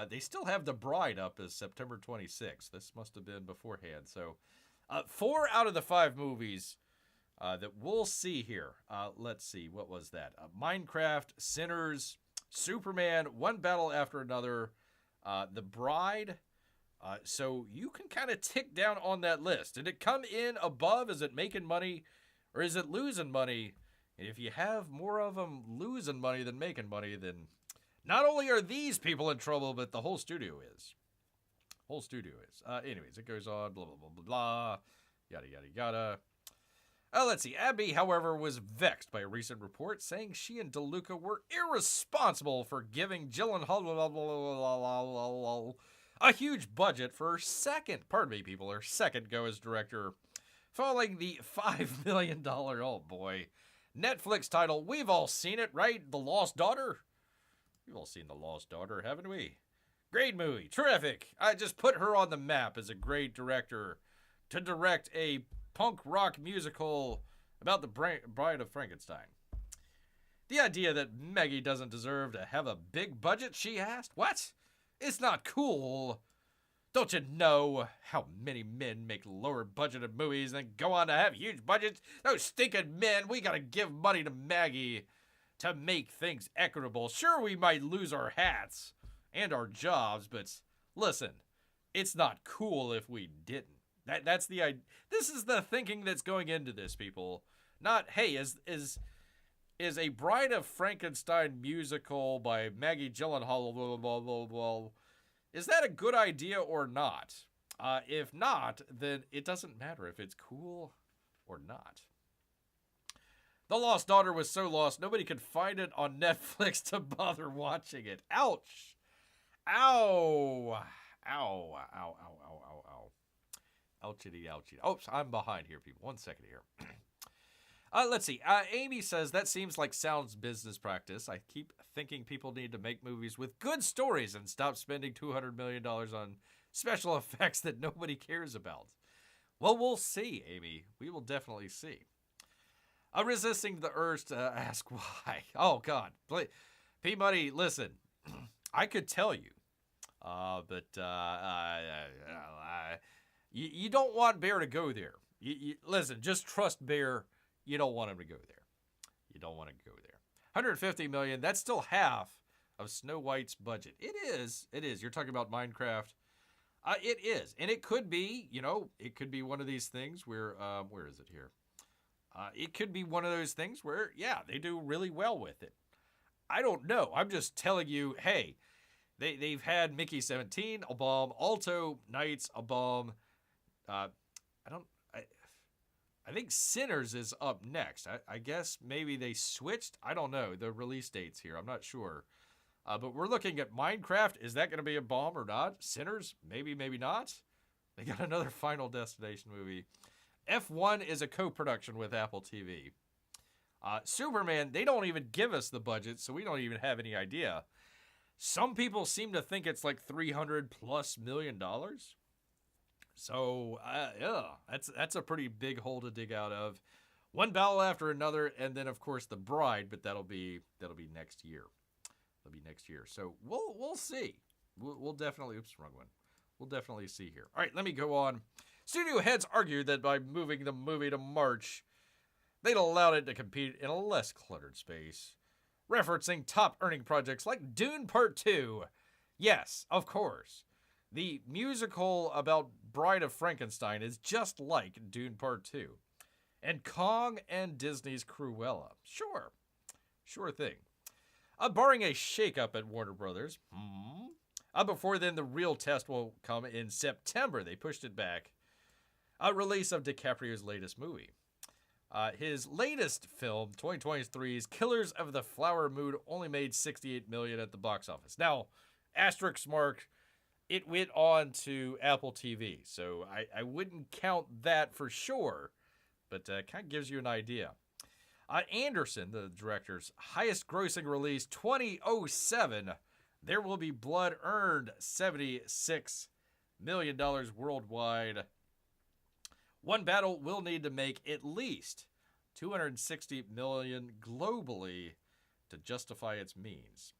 they still have The Bride up as September 26th. This must have been beforehand. So 4 out of the 5 movies that we'll see here. Let's see. What was that? Minecraft, Sinners, Superman, One Battle After Another, The Bride. So you can kind of tick down on that list. Did it come in above? Is it making money or is it losing money? And if you have more of them losing money than making money, then not only are these people in trouble, but the whole studio is. Anyways, it goes on, blah, blah, blah, blah, blah, yada, yada, yada. Let's see. Abby, however, was vexed by a recent report saying she and DeLuca were irresponsible for giving Gyllenhaal a huge budget for her second go as director, following the $5 million, oh boy, Netflix title. We've all seen it, right? The Lost Daughter? We've all seen The Lost Daughter, haven't we? Great movie. Terrific. I just put her on the map as a great director. to direct a punk rock musical about the Bride of Frankenstein. The idea that Maggie doesn't deserve to have a big budget, she asked? What? It's not cool. Don't you know how many men make lower budgeted movies and go on to have huge budgets? Those stinking men, we gotta give money to Maggie to make things equitable. Sure, we might lose our hats and our jobs, but listen, it's not cool if we didn't. That's the idea. This is the thinking that's going into this, people. Not, hey, is a Bride of Frankenstein musical by Maggie Gyllenhaal, blah, blah, blah, blah, is that a good idea or not? If not, then it doesn't matter if it's cool or not. The Lost Daughter was so lost, nobody could find it on Netflix to bother watching it. Ouch. Ow. Ow. Ow, ow, ow, ow, ow. Ouchity, ouchity. Oops, I'm behind here, people. 1 second here. Let's see. Amy says, that seems like sound business practice. I keep thinking people need to make movies with good stories and stop spending $200 million on special effects that nobody cares about. Well, we'll see, Amy. We will definitely see. Resisting the urge to ask why. Oh, God. P-Money, listen. I could tell you. But you don't want Bear to go there. Listen, just trust Bear. You don't want him to go there. You don't want to go there. $150 million, that's still half of Snow White's budget. It is. You're talking about Minecraft. It is. And it could be, it could be one of these things where is it here? It could be one of those things where, yeah, they do really well with it. I don't know. I'm just telling you, hey, they've had Mickey 17, a bomb, Alto Knights, a bomb. I think Sinners is up next. I guess maybe they switched. I don't know the release dates here. I'm not sure. But we're looking at Minecraft. Is that going to be a bomb or not? Sinners? Maybe, maybe not. They got another Final Destination movie. F1 is a co-production with Apple TV. Superman, they don't even give us the budget, so we don't even have any idea. Some people seem to think it's like $300+ million. So, yeah, that's a pretty big hole to dig out of. One battle after another, and then of course the Bride, but that'll be next year. That'll be next year. So we'll see. We'll definitely. Oops, wrong one. We'll definitely see here. All right, let me go on. Studio heads argued that by moving the movie to March, they'd allowed it to compete in a less cluttered space, referencing top earning projects like Dune Part 2. Yes, of course. The musical about Bride of Frankenstein is just like Dune Part 2. And Kong and Disney's Cruella. Sure thing. Barring a shakeup at Warner Brothers. Before then, the real test will come in September. They pushed it back. Release of DiCaprio's latest movie. His latest film, 2023's Killers of the Flower Moon, only made $68 million at the box office. Now, asterisk mark, it went on to Apple TV, so I wouldn't count that for sure, but kind of gives you an idea. Anderson, the director's highest grossing release, 2007, There Will Be Blood, earned $76 million worldwide. One Battle will need to make at least $260 million globally to justify its means.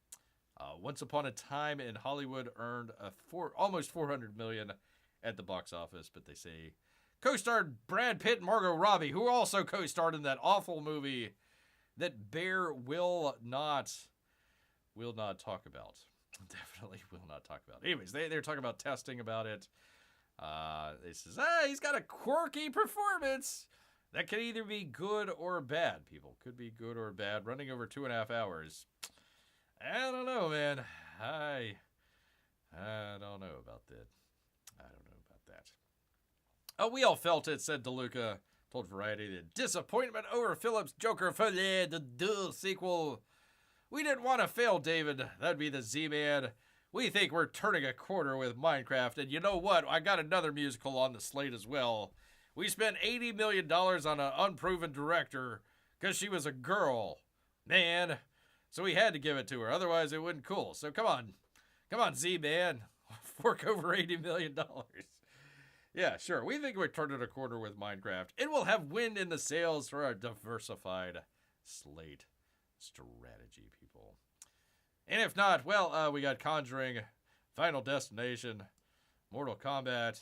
Once Upon a Time in Hollywood earned almost $400 million at the box office, but they say co-starred Brad Pitt and Margot Robbie, who also co-starred in that awful movie that Bear will not talk about. Definitely will not talk about. Anyways, they're talking about testing about it. They says, he's got a quirky performance that can either be good or bad. People, could be good or bad. Running over 2.5 hours. I don't know, man. I don't know about that. Oh, we all felt it, said DeLuca. Told Variety the disappointment over Phillips' Joker for the sequel. We didn't want to fail, David. That'd be the Z-Man. We think we're turning a corner with Minecraft. And you know what? I got another musical on the slate as well. We spent $80 million on an unproven director because she was a girl. Man. So we had to give it to her. Otherwise, it wouldn't cool. So come on. Come on, Z-Man. Fork over $80 million. Yeah, sure. We think we're turning a corner with Minecraft. It will have wind in the sails for our diversified slate strategy, people. And if not, well, we got Conjuring, Final Destination, Mortal Kombat,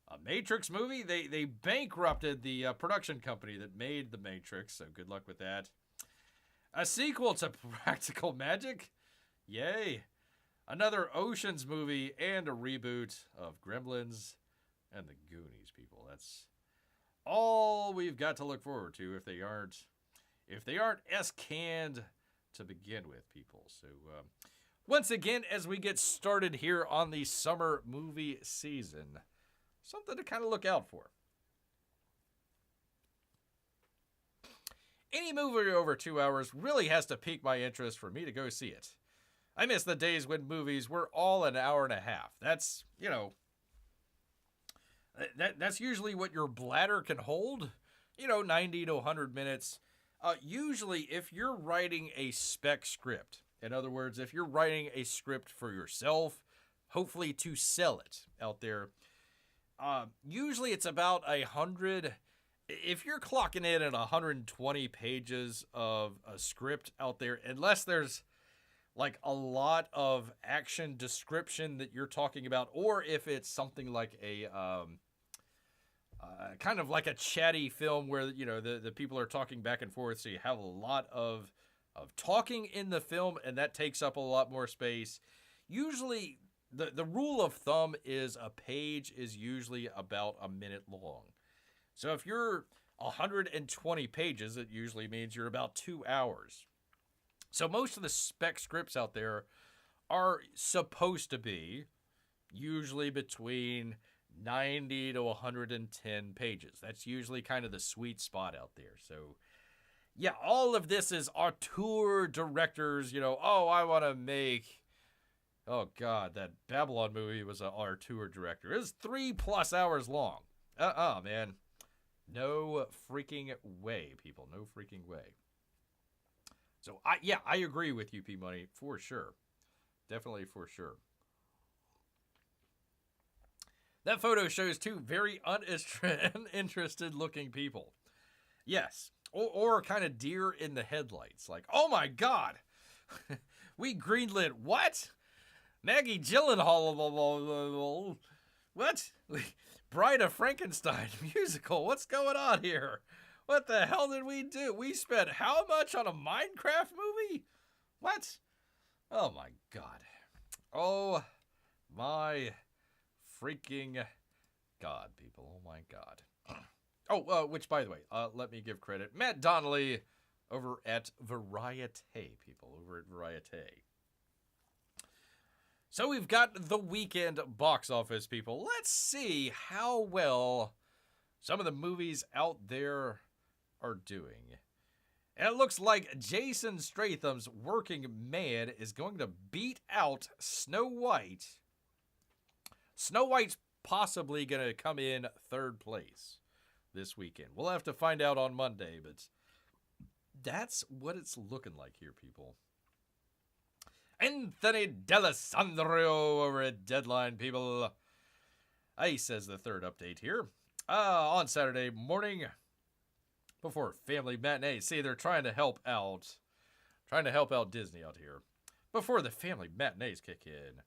a Matrix movie. They bankrupted the production company that made the Matrix, so good luck with that. A sequel to Practical Magic, yay. Another Oceans movie and a reboot of Gremlins and the Goonies, people. That's all we've got to look forward to if they aren't S-canned to begin with, people. So once again, as we get started here on the summer movie season, something to kind of look out for. Any movie over 2 hours really has to pique my interest for me to go see it. I miss the days when movies were all an hour and a half. That's, that's usually what your bladder can hold. 90 to 100 minutes. Usually, if you're writing a spec script, in other words, if you're writing a script for yourself, hopefully to sell it out there, usually it's about 100. If you're clocking in at 120 pages of a script out there, unless there's like a lot of action description that you're talking about, or if it's something like a kind of like a chatty film where the people are talking back and forth, so you have a lot of talking in the film, and that takes up a lot more space. Usually, the rule of thumb is a page is usually about a minute long. So if you're 120 pages, it usually means you're about 2 hours. So most of the spec scripts out there are supposed to be usually between 90 to 110 pages. That's usually kind of the sweet spot out there. So yeah, all of this is auteur directors, I want to make, oh God, that Babylon movie was an auteur director. It was 3+ hours long. Man. No freaking way, people. No freaking way. So, I agree with you, P-Money, for sure. Definitely for sure. That photo shows two very uninterested looking people. Yes. Or kind of deer in the headlights. Like, oh my God. We greenlit what? Maggie Gyllenhaal. What? Bride of Frankenstein musical. What's going on here? What the hell did we do? We spent how much on a Minecraft movie? What? Oh my God. Oh my freaking God, people. Oh my God. Oh, which, by the way, let me give credit. Matt Donnelly over at Variete, people. Over at Variete. So we've got the weekend box office, people. Let's see how well some of the movies out there are doing. And it looks like Jason Statham's Working Man is going to beat out Snow White. Snow White's possibly going to come in third place this weekend. We'll have to find out on Monday, but that's what it's looking like here, people. Anthony D'Alessandro over at Deadline, people. He says the third update here. On Saturday morning, before family matinee. See, they're trying to help out Disney out here. Before the family matinees kick in.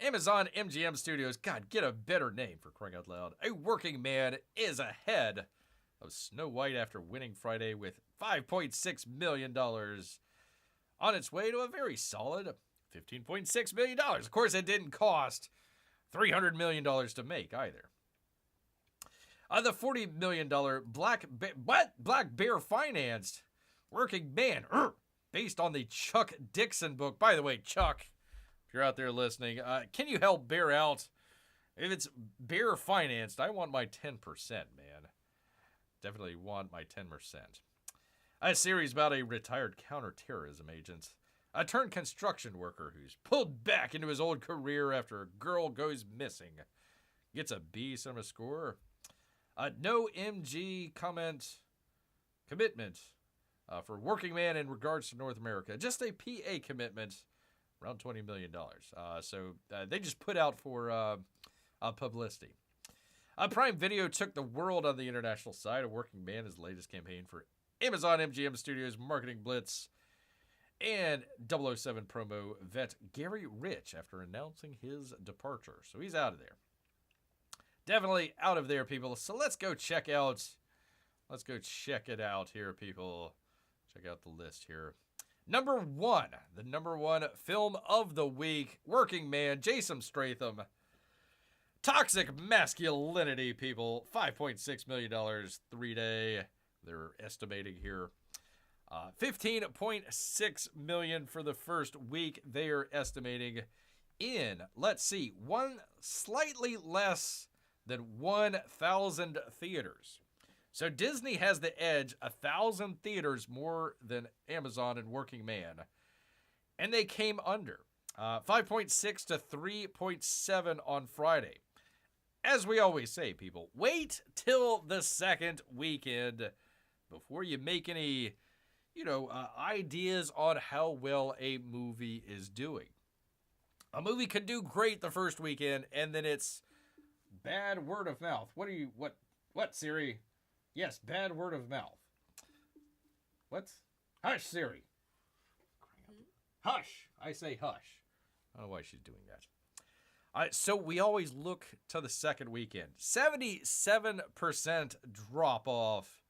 Amazon MGM Studios, God, get a better name for crying out loud. A Working Man is ahead of Snow White after winning Friday with $5.6 million. On its way to a very solid $15.6 million. Of course, it didn't cost $300 million to make either. The $40 million Black Bear financed Working Man, based on the Chuck Dixon book. By the way, Chuck, if you're out there listening, can you help Bear out? If it's Bear financed, I want my 10%, man. Definitely want my 10%. A series about a retired counterterrorism agent, a turned construction worker who's pulled back into his old career after a girl goes missing. Gets a B cinema score. No MG commitment for Working Man in regards to North America. Just a PA commitment, around $20 million. So they just put out for publicity. Prime Video took the world on the international side. A Working Man is the latest campaign for Amazon MGM Studios Marketing Blitz. And 007 promo vet Gary Rich after announcing his departure. So he's out of there. Definitely out of there, people. So let's go check it out here, people. Check out the list here. Number 1, the number 1 film of the week, Working Man, Jason Statham. Toxic masculinity, people. $5.6 million, 3-day. They're estimating here. $15.6 million for the first week. They are estimating in, let's see, slightly less than 1,000 theaters. So Disney has the edge, 1,000 theaters more than Amazon and Working Man. And they came under. 5.6 to 3.7 on Friday. As we always say, people, wait till the second weekend before you make any, ideas on how well a movie is doing. A movie can do great the first weekend, and then it's bad word of mouth. What, Siri? Yes, bad word of mouth. What? Hush, Siri. Hush. I say hush. I don't know why she's doing that. So we always look to the second weekend. 77% drop off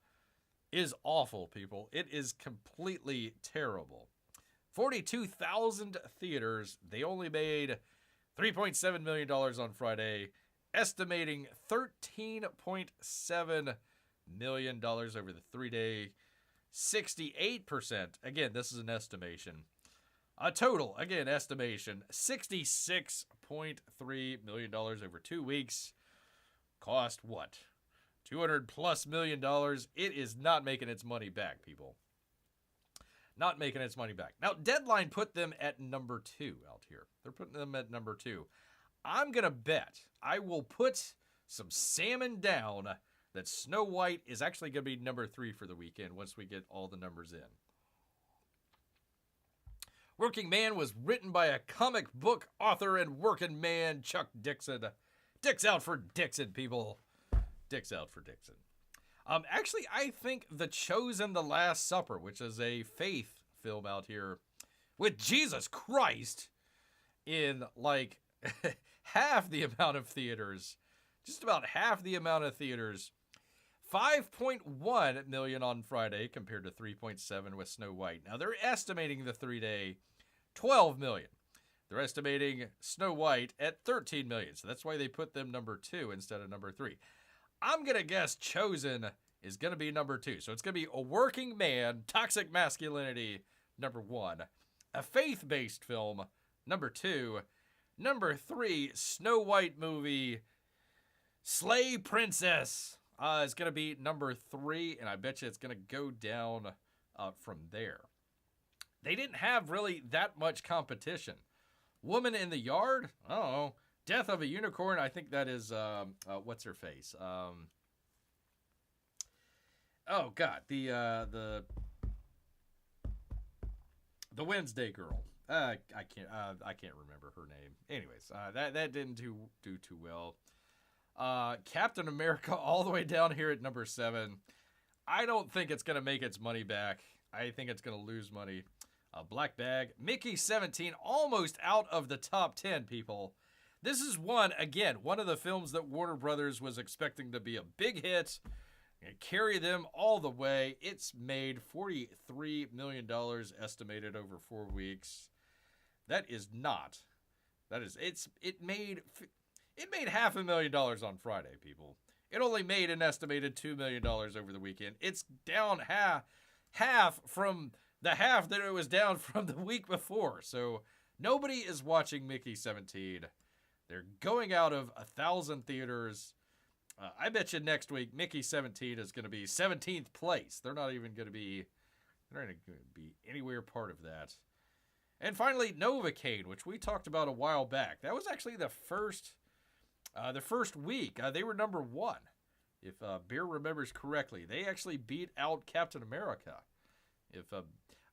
is awful, people. It is completely terrible. 42,000 theaters. They only made $3.7 million on Friday, estimating $13.7 million over the 3-day. 68%. Again, this is an estimation. A total, again, estimation, $66.3 million over 2 weeks. Cost what? $200+ million. It is not making its money back, people. Not making its money back. Now, Deadline put them at number 2 out here. They're putting them at number 2. I'm going to bet, I will put some salmon down that Snow White is actually going to be number 3 for the weekend once we get all the numbers in. Working Man was written by a comic book author and working man, Chuck Dixon. Dick's out for Dixon, people. Dick's out for Dixon. Actually, I think The Chosen, The Last Supper, which is a faith film out here with Jesus Christ in like half the amount of theaters, just about half the amount of theaters. 5.1 million on Friday compared to 3.7 with Snow White. Now they're estimating the 3-day 12 million. They're estimating Snow White at 13 million. So that's why they put them number 2 instead of number 3. I'm going to guess Chosen is going to be number 2. So it's going to be A Working Man, Toxic Masculinity, number 1. A faith-based film, number 2. Number 3, Snow White movie, Slay Princess, is going to be number 3. And I bet you it's going to go down from there. They didn't have really that much competition. Woman in the Yard? I don't know. Death of a Unicorn, I think that is, what's her face? Oh, God, the Wednesday girl. I can't remember her name. Anyways, that didn't do too well. Captain America all the way down here at number 7. I don't think it's going to make its money back. I think it's going to lose money. Black Bag. Mickey 17, almost out of the top 10, people. This is one of the films that Warner Brothers was expecting to be a big hit and carry them all the way. It's made $43 million estimated over 4 weeks. It made $500,000 on Friday, people. It only made an estimated $2 million over the weekend. It's down half from the half that it was down from the week before. So nobody is watching Mickey 17. They're going out of 1,000 theaters. I bet you next week Mickey 17 is going to be 17th place. They're not going to be anywhere part of that. And finally, Novocaine, which we talked about a while back. That was actually the first week. They were number 1. If Bear remembers correctly, they actually beat out Captain America.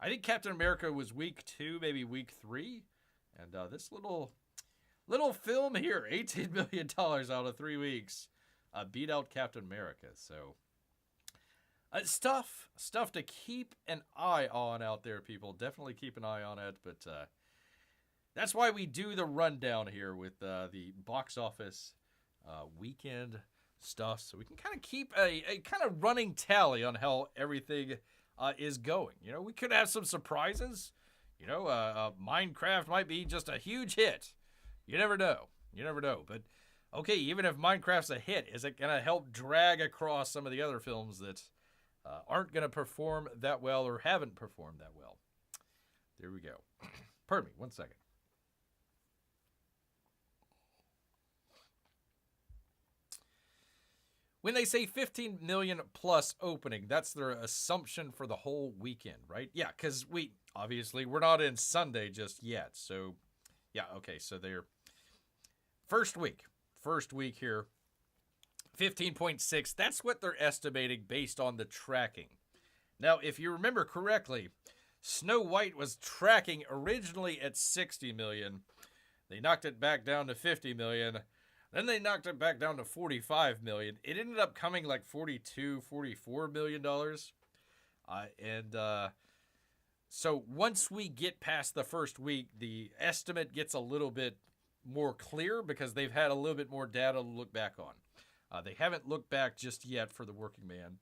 I think Captain America was week 2, maybe week 3, and this little film here, $18 million out of 3 weeks, beat out Captain America. So stuff to keep an eye on out there, people. Definitely keep an eye on it. But that's why we do the rundown here with the box office weekend stuff, so we can kind of keep a kind of running tally on how everything is going. You know, we could have some surprises. You know, Minecraft might be just a huge hit. You never know. You never know. But, okay, even if Minecraft's a hit, is it going to help drag across some of the other films that aren't going to perform that well or haven't performed that well? There we go. Pardon me, 1 second. When they say 15 million plus opening, that's their assumption for the whole weekend, right? Yeah, because we're not in Sunday just yet. So, yeah, okay, so they're first week here, 15.6. That's what they're estimating based on the tracking. Now, if you remember correctly, Snow White was tracking originally at 60 million. They knocked it back down to 50 million. Then they knocked it back down to 45 million. It ended up coming like $44 million. So once we get past the first week, the estimate gets a little bit more clear because they've had a little bit more data to look back on. They haven't looked back just yet for The Working Man.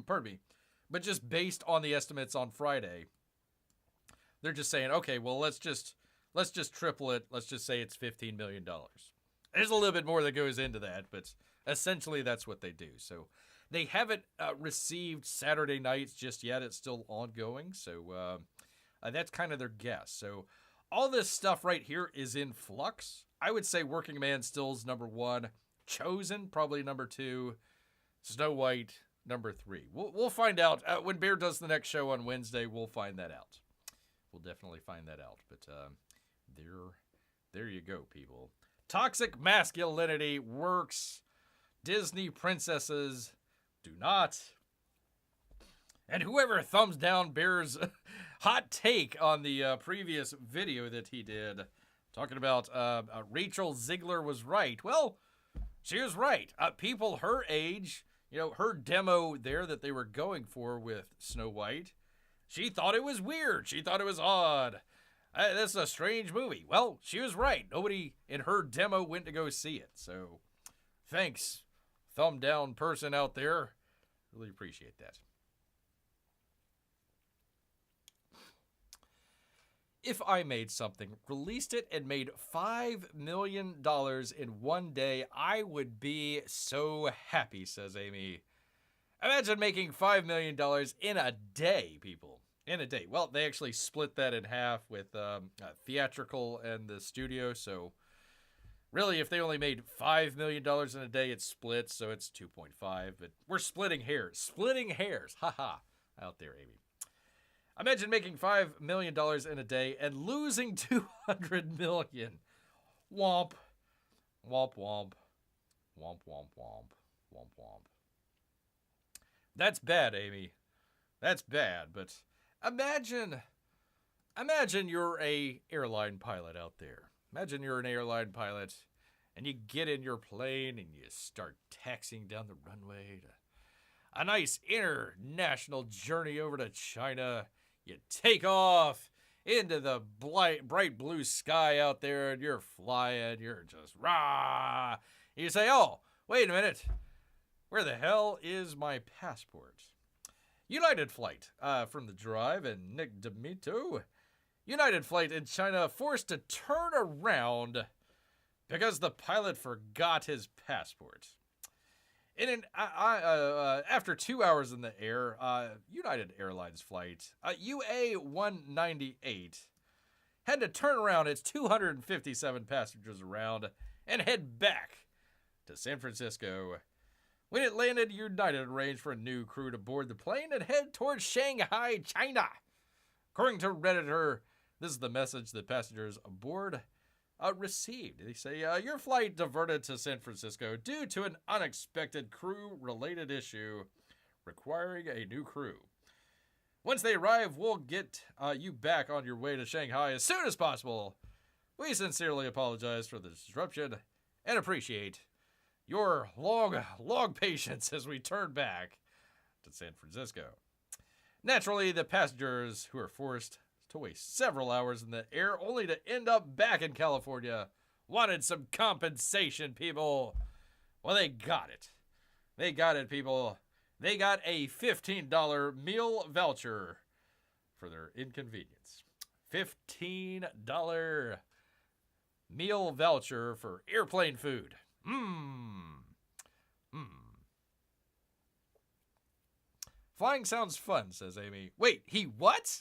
Pardon me. But just based on the estimates on Friday, they're just saying, okay, well, let's just triple it. Let's just say it's $15 million. There's a little bit more that goes into that, but essentially that's what they do. So they haven't received Saturday nights just yet. It's still ongoing. So that's kind of their guess. So all this stuff right here is in flux. I would say Working Man still's number 1. Chosen, probably number 2. Snow White, number 3. We'll find out. When Bear does the next show on Wednesday, we'll find that out. We'll definitely find that out. But there you go, people. Toxic masculinity works. Disney princesses do not. And whoever thumbs down Bear's hot take on the previous video that he did, talking about Rachel Ziegler was right. Well, she was right. People her age, you know, her demo there that they were going for with Snow White, she thought it was weird. She thought it was odd. This is a strange movie. Well, she was right. Nobody in her demo went to go see it. So, thanks, thumb down person out there. Really appreciate that. If I made something, released it, and made $5 million in one day, I would be so happy, says Amy. Imagine making $5 million in a day, people. In a day. Well, they actually split that in half with theatrical and the studio. So, really, if they only made $5 million in a day, it splits. So, it's 2.5. But we're splitting hairs. Splitting hairs. Haha. Out there, Amy. Imagine making $5 million in a day and losing $200 million. Womp. Womp, womp. Womp, womp, womp. Womp, womp. That's bad, Amy. That's bad, but imagine you're a airline pilot out there. Imagine you're an airline pilot and you get in your plane and you start taxiing down the runway to a nice international journey over to China. You take off into the bright blue sky out there and you're flying. You're just rah. You say, oh, wait a minute. Where the hell is my passport? United Flight from the Drive and Nick D'Amito. United Flight in China forced to turn around because the pilot forgot his passport. After 2 hours in the air, United Airlines flight UA-198 had to turn around its 257 passengers around and head back to San Francisco. When it landed, United arranged for a new crew to board the plane and head towards Shanghai, China. According to Redditor, this is the message that passengers aboard received. They say, your flight diverted to San Francisco due to an unexpected crew-related issue requiring a new crew. Once they arrive, we'll get you back on your way to Shanghai as soon as possible. We sincerely apologize for the disruption and appreciate your long patience as we turn back to San Francisco. Naturally, the passengers who are forced to waste several hours in the air only to end up back in California wanted some compensation, people. Well, they got it. They got it, people. They got a $15 meal voucher for their inconvenience. $15 meal voucher for airplane food. Flying sounds fun, says Amy. Wait, he what?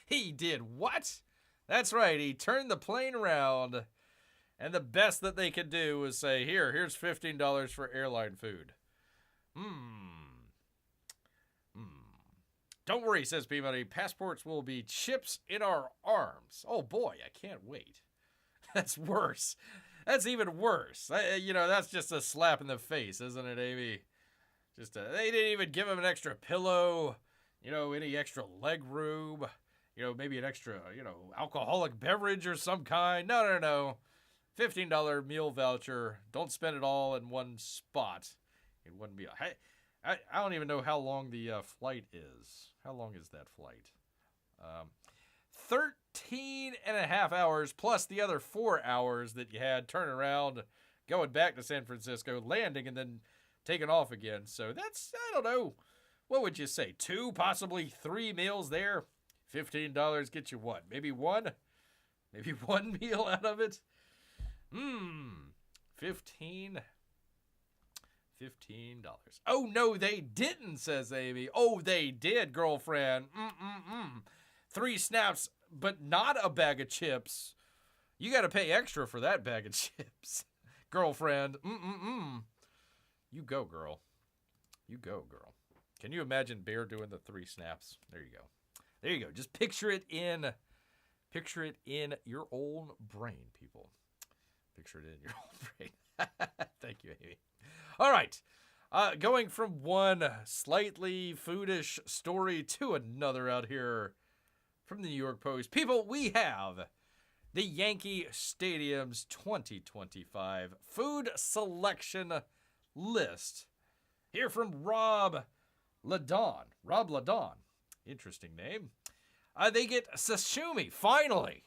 He did what? That's right, he turned the plane around, and the best that they could do was say, here's $15 for airline food. Don't worry, says Peabody. Passports will be chips in our arms. Oh boy, I can't wait. That's worse. That's even worse. That's just a slap in the face, isn't it, Amy? They didn't even give him an extra pillow, any extra leg room, maybe an extra, alcoholic beverage or some kind. No. $15 meal voucher. Don't spend it all in one spot, in one meal. I don't even know how long the flight is. How long is that flight? 13 and a half hours plus the other 4 hours that you had turning around, going back to San Francisco, landing, and then taking off again. So that's, I don't know, what would you say? 2, possibly 3 meals there? $15 get you what? Maybe one? Maybe one meal out of it? $15. Oh, no, they didn't, says Amy. Oh, they did, girlfriend. 3 snaps, but not a bag of chips. You got to pay extra for that bag of chips, girlfriend. You go, girl. You go, girl. Can you imagine Bear doing the 3 snaps? There you go. There you go. Just picture it in your own brain, people. Picture it in your own brain. Thank you, Amy. All right. Going from one slightly foodish story to another out here from the New York Post. People, we have the Yankee Stadium's 2025 food selection list. Here from Rob Ladon. Rob Ladon. Interesting name. They get sashimi, finally.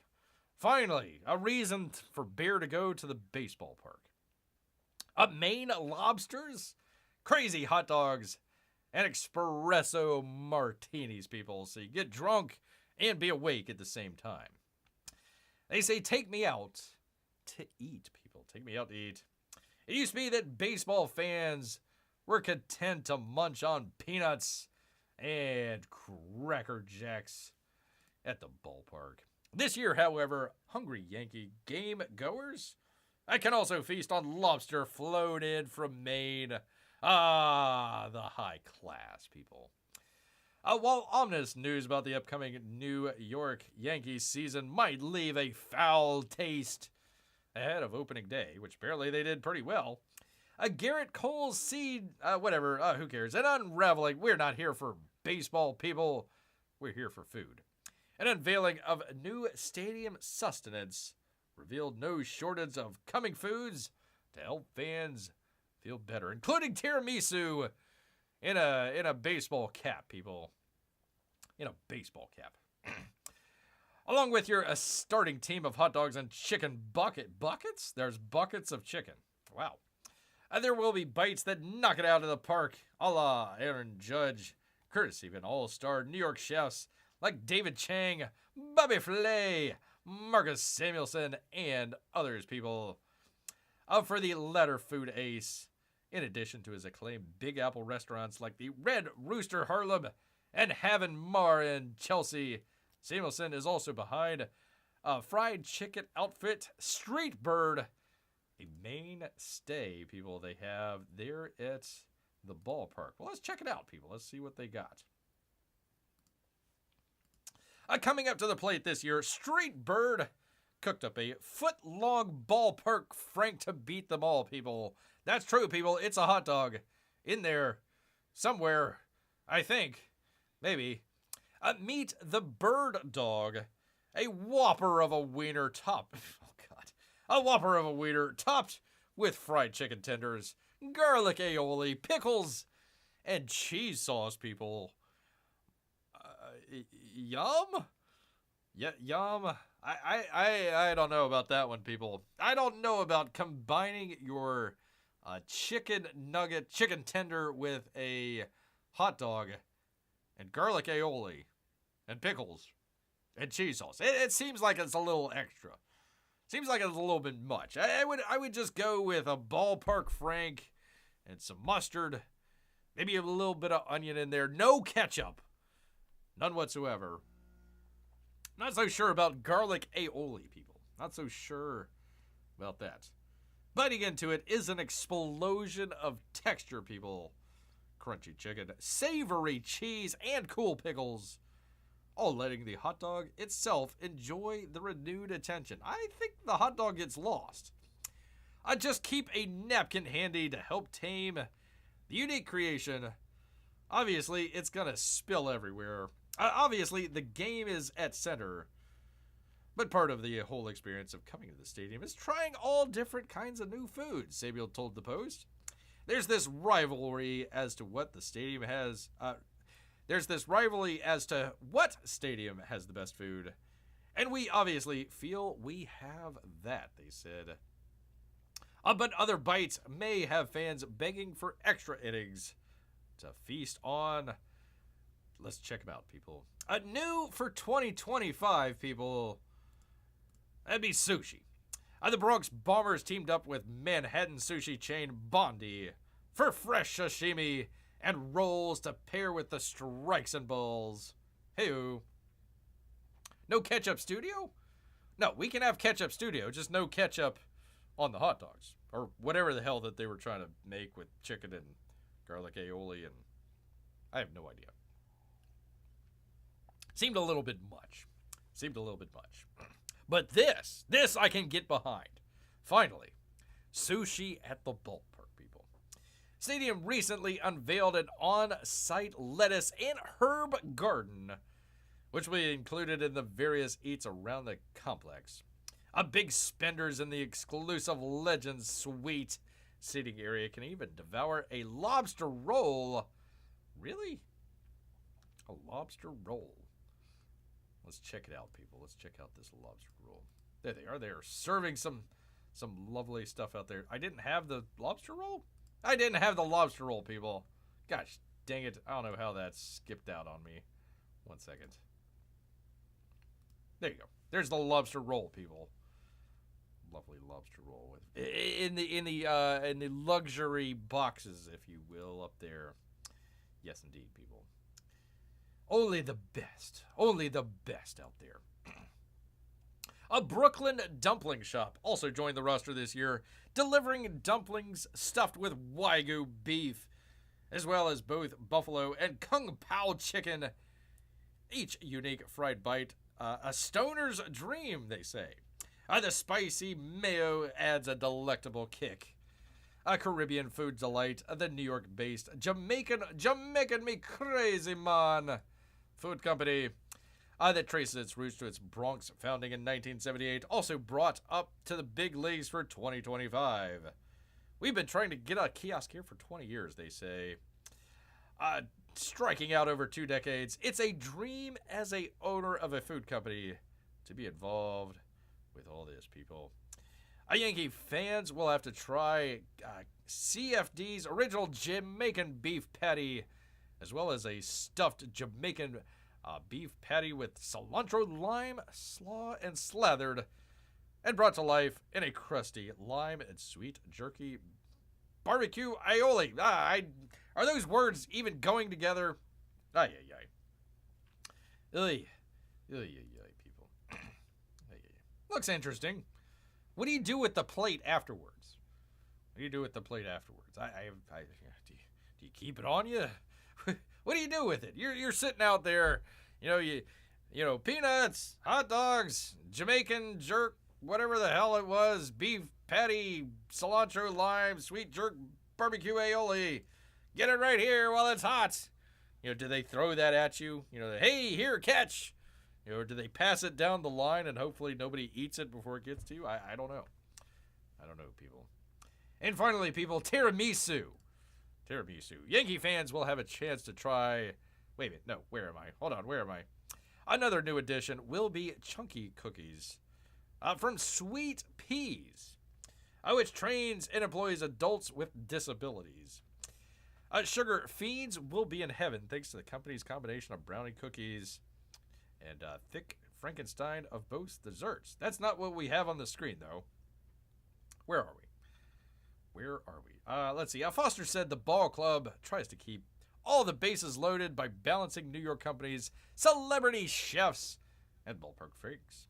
Finally, a reason for Bear to go to the baseball park. Maine lobsters, crazy hot dogs, and espresso martinis, people. So you get drunk and be awake at the same time. They say, take me out to eat, people. Take me out to eat. It used to be that baseball fans were content to munch on peanuts and Cracker Jacks at the ballpark. This year, however, hungry Yankee game goers, I can also feast on lobster flown in from Maine. Ah, the high class, people. While ominous news about the upcoming New York Yankees season might leave a foul taste ahead of opening day, which apparently they did pretty well, Garrett Cole's seed, who cares? And unraveling, we're not here for baseball, people. We're here for food. An unveiling of new stadium sustenance revealed no shortage of coming foods to help fans feel better, including tiramisu in a baseball cap, people. In a baseball cap. Along with your starting team of hot dogs and chicken buckets? There's buckets of chicken. Wow. There will be bites that knock it out of the park, a la Aaron Judge, courtesy of an all-star New York chefs like David Chang, Bobby Flay, Marcus Samuelson, and others, people. For the latter food ace, in addition to his acclaimed Big Apple restaurants like the Red Rooster Harlem and Haven Mar in Chelsea, Samuelson is also behind a fried chicken outfit, Street Bird, a mainstay, people, they have there at the ballpark. Well, let's check it out, people. Let's see what they got. Coming up to the plate this year, Street Bird cooked up a foot-long ballpark frank to beat them all, people. That's true, people. It's a hot dog in there somewhere, I think. Maybe. Meet the Bird Dog, a whopper of a wiener topped. Oh, God. A whopper of a wiener topped with fried chicken tenders, garlic aioli, pickles, and cheese sauce, people. Yum? Yeah, yum. I don't know about that one, people. I don't know about combining your chicken nugget, chicken tender with a hot dog and garlic aioli and pickles and cheese sauce. It seems like it's a little extra. Seems like it's a little bit much. I would just go with a ballpark frank and some mustard, maybe a little bit of onion in there. No ketchup, none whatsoever. Not so sure about garlic aioli, people. Not so sure about that. Biting into it is an explosion of texture, people. Crunchy chicken, savory cheese, and cool pickles. All letting the hot dog itself enjoy the renewed attention. I think the hot dog gets lost. Just keep a napkin handy to help tame the unique creation. Obviously, it's gonna spill everywhere. Obviously, the game is at center. But part of the whole experience of coming to the stadium is trying all different kinds of new foods, Samuel told the Post. There's this rivalry as to what stadium has the best food. And we obviously feel we have that, they said. But other bites may have fans begging for extra innings to feast on. Let's check them out, people. New for 2025, people. That'd be sushi. The Bronx Bombers teamed up with Manhattan sushi chain Bondi for fresh sashimi and rolls to pair with the strikes and balls. Hey-o. No ketchup studio? No, we can have ketchup studio, just no ketchup on the hot dogs. Or whatever the hell that they were trying to make with chicken and garlic aioli, and I have no idea. Seemed a little bit much. But this I can get behind. Finally, sushi at the ballpark, people. Stadium recently unveiled an on-site lettuce and herb garden, which will be included in the various eats around the complex. Big spenders in the exclusive Legends Suite seating area can even devour a lobster roll. Really? A lobster roll. Let's check it out, people. Let's check out this lobster roll. There they are. They are serving some lovely stuff out there. I didn't have the lobster roll? I didn't have the lobster roll, people. Gosh, dang it. I don't know how that skipped out on me. 1 second. There you go. There's the lobster roll, people. Lovely lobster roll in the luxury boxes, if you will, up there. Yes, indeed, people. Only the best out there. A Brooklyn dumpling shop also joined the roster this year, delivering dumplings stuffed with Wagyu beef, as well as both buffalo and Kung Pao chicken. Each unique fried bite, a stoner's dream, they say. The spicy mayo adds a delectable kick. A Caribbean food delight, the New York-based Jamaican me crazy man food company that traces its roots to its Bronx founding in 1978, also brought up to the big leagues for 2025. We've been trying to get a kiosk here for 20 years, they say. Striking out over 2 decades, it's a dream as a owner of a food company to be involved with all this, people. Yankee fans will have to try CFD's original Jamaican beef patty, as well as a stuffed Jamaican beef patty with cilantro, lime, slaw, and slathered, and brought to life in a crusty lime and sweet jerky barbecue aioli. Are those words even going together? Ay. People. Looks interesting. What do you do with the plate afterwards? Do you keep it on you? What do you do with it? You're sitting out there, you know, peanuts, hot dogs, Jamaican jerk, whatever the hell it was, beef patty, cilantro, lime, sweet jerk, barbecue aioli. Get it right here while it's hot. Do they throw that at you? Hey, here, catch. Or do they pass it down the line and hopefully nobody eats it before it gets to you? I don't know. I don't know, people. And finally, people, tiramisu. Tiramisu. Yankee fans will have a chance to try... Wait a minute. No, where am I? Hold on, where am I? Another new addition will be chunky cookies from Sweet Peas, which trains and employs adults with disabilities. Sugar fiends will be in heaven thanks to the company's combination of brownie cookies and thick Frankenstein of both desserts. That's not what we have on the screen, though. Where are we? Let's see. Foster said the Ball Club tries to keep all the bases loaded by balancing New York companies, celebrity chefs, and ballpark freaks.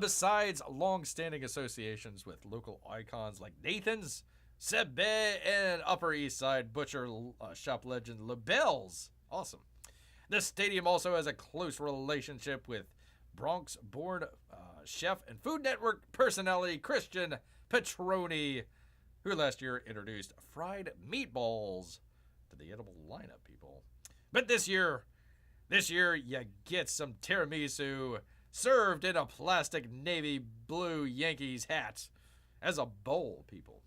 Besides long-standing associations with local icons like Nathan's, Sebe, and Upper East Side butcher shop legend LaBelle's. Awesome. The stadium also has a close relationship with Bronx-born chef and Food Network personality Christian Petroni, who last year introduced fried meatballs to the edible lineup, people. But this year you get some tiramisu served in a plastic navy blue Yankees hat as a bowl, people.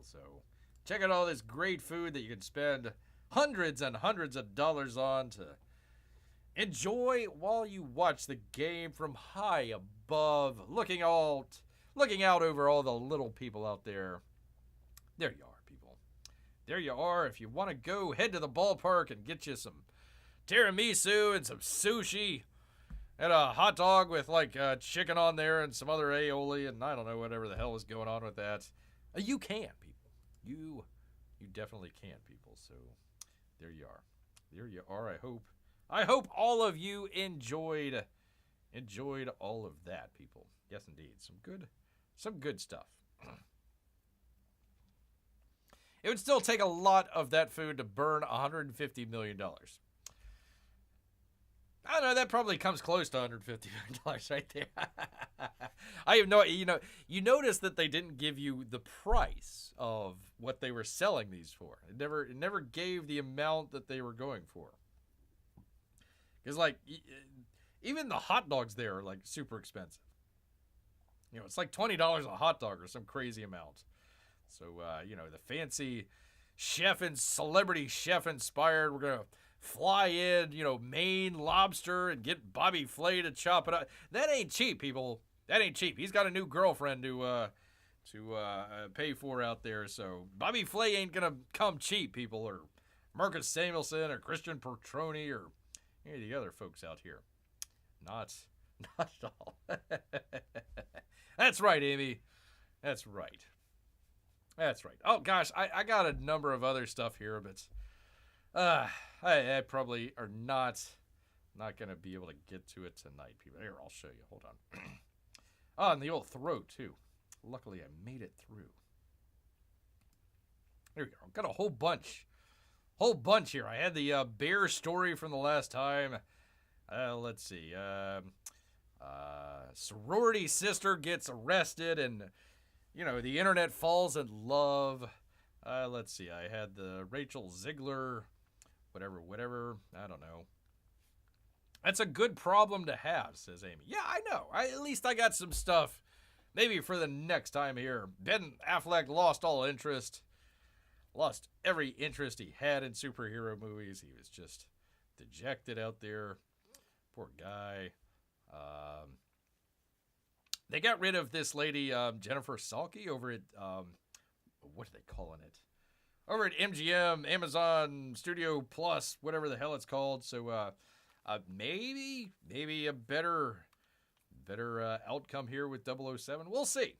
So check out all this great food that you can spend hundreds and hundreds of dollars on to enjoy while you watch the game from high above, looking out over all the little people out there. There you are, people. There you are. If you want to go, head to the ballpark and get you some tiramisu and some sushi and a hot dog with like chicken on there and some other aioli and I don't know, whatever the hell is going on with that. You can, people. You definitely can, people. So there you are. There you are. I hope all of you enjoyed all of that, people. Yes, indeed. Some good stuff. It would still take a lot of that food to burn $150 million. I don't know, that probably comes close to $150 million right there. I have no, you notice that they didn't give you the price of what they were selling these for. It never gave the amount that they were going for. Because, like, even the hot dogs there are, like, super expensive. It's like $20 a hot dog or some crazy amount. So, the fancy chef and celebrity chef inspired, we're going to fly in, Maine lobster and get Bobby Flay to chop it up. That ain't cheap, people. That ain't cheap. He's got a new girlfriend to pay for out there. So Bobby Flay ain't going to come cheap, people, or Marcus Samuelson or Christian Petroni or any of the other folks out here. Not at all. That's right, Amy. That's right. Oh, gosh, I got a number of other stuff here, but I probably are not going to be able to get to it tonight, people. Here, I'll show you. Hold on. And the old throat, too. Luckily, I made it through. There we go. Got a whole bunch here. I had the bear story from the last time. Let's see. Sorority sister gets arrested and, the internet falls in love. Let's see. I had the Rachel Ziegler, whatever. I don't know. That's a good problem to have, says Amy. Yeah, I know. At least I got some stuff. Maybe for the next time here. Ben Affleck lost all interest. Lost every interest he had in superhero movies. He was just dejected out there. Poor guy. They got rid of this lady, Jennifer Salke, over at, what are they calling it? Over at MGM, Amazon Studio Plus, whatever the hell it's called. So maybe a better outcome here with 007. We'll see.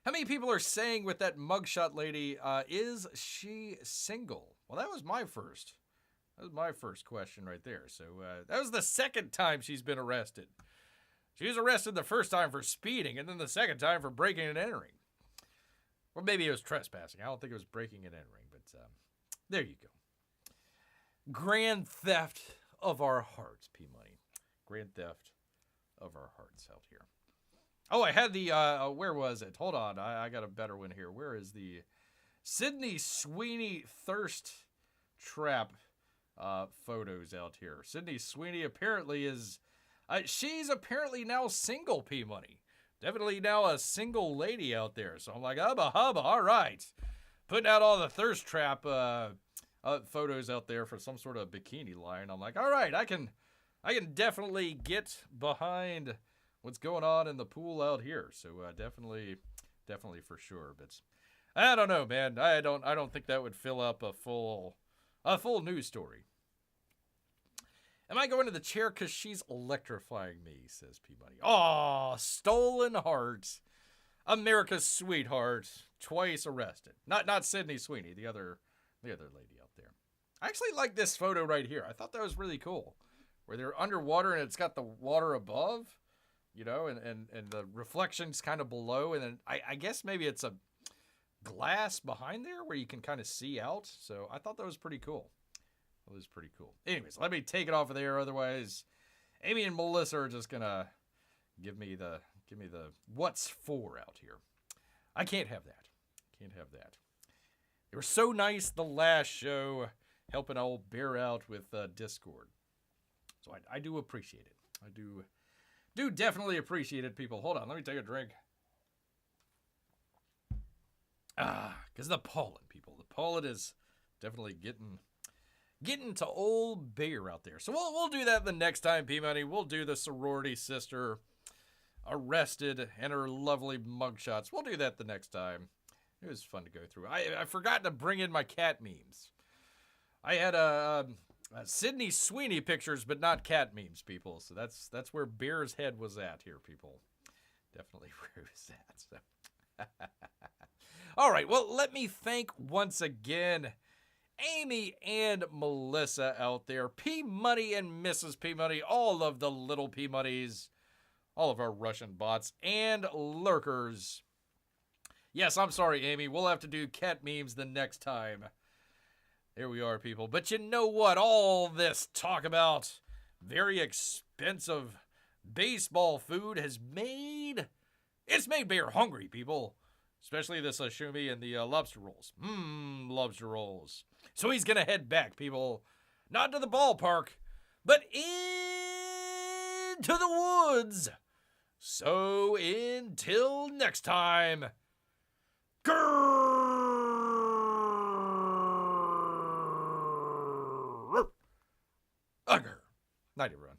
How many people are saying with that mugshot lady, is she single? Well, that was my first question right there. So that was the second time she's been arrested. She was arrested the first time for speeding, and then the second time for breaking and entering. Or maybe it was trespassing. I don't think it was breaking and entering, but there you go. Grand theft of our hearts, P-Money. Grand theft of our hearts out here. Oh, I had the, where was it? Hold on, I got a better one here. Where is the Sydney Sweeney thirst trap photos out here? Sydney Sweeney apparently is, she's apparently now single, P-Money. Definitely now a single lady out there. So I'm like, hubba hubba, all right. Putting out all the thirst trap photos out there for some sort of bikini line. I'm like, all right, I can definitely get behind what's going on in the pool out here. So definitely for sure. But I don't know, man. I don't think that would fill up a full news story. Am I going to the chair because she's electrifying me, says P-Money. Aw, stolen heart. America's sweetheart. Twice arrested. Not Sydney Sweeney, the other lady out there. I actually like this photo right here. I thought that was really cool. Where they're underwater and it's got the water above, you know, and the reflections kind of below. And then I guess maybe it's a glass behind there where you can kind of see out. So I thought that was pretty cool. It was pretty cool. Anyways, let me take it off of there. Otherwise, Amy and Melissa are just gonna give me the what's for out here. I can't have that. Can't have that. They were so nice the last show, helping old Bear out with Discord. So I do appreciate it. I do definitely appreciate it, people. Hold on, let me take a drink. Because the pollen, people. The pollen is definitely getting to old Bear out there. So we'll do that the next time, P-Money. We'll do the sorority sister arrested and her lovely mugshots. We'll do that the next time. It was fun to go through. I forgot to bring in my cat memes. I had Sydney Sweeney pictures, but not cat memes, people. So that's where Bear's head was at here, people. Definitely where it was at. So. All right, well, let me thank once again Amy and Melissa out there, P-Money and Mrs. P-Money, all of the little P-Moneys, all of our Russian bots and lurkers. Yes, I'm sorry, Amy. We'll have to do cat memes the next time. There we are, people. But you know what? All this talk about very expensive baseball food has made... It's made Bear hungry, people. Especially this sashimi and the lobster rolls. Lobster rolls. So he's going to head back, people. Not to the ballpark, but into the woods. So until next time, Grrrrr. Night, everyone.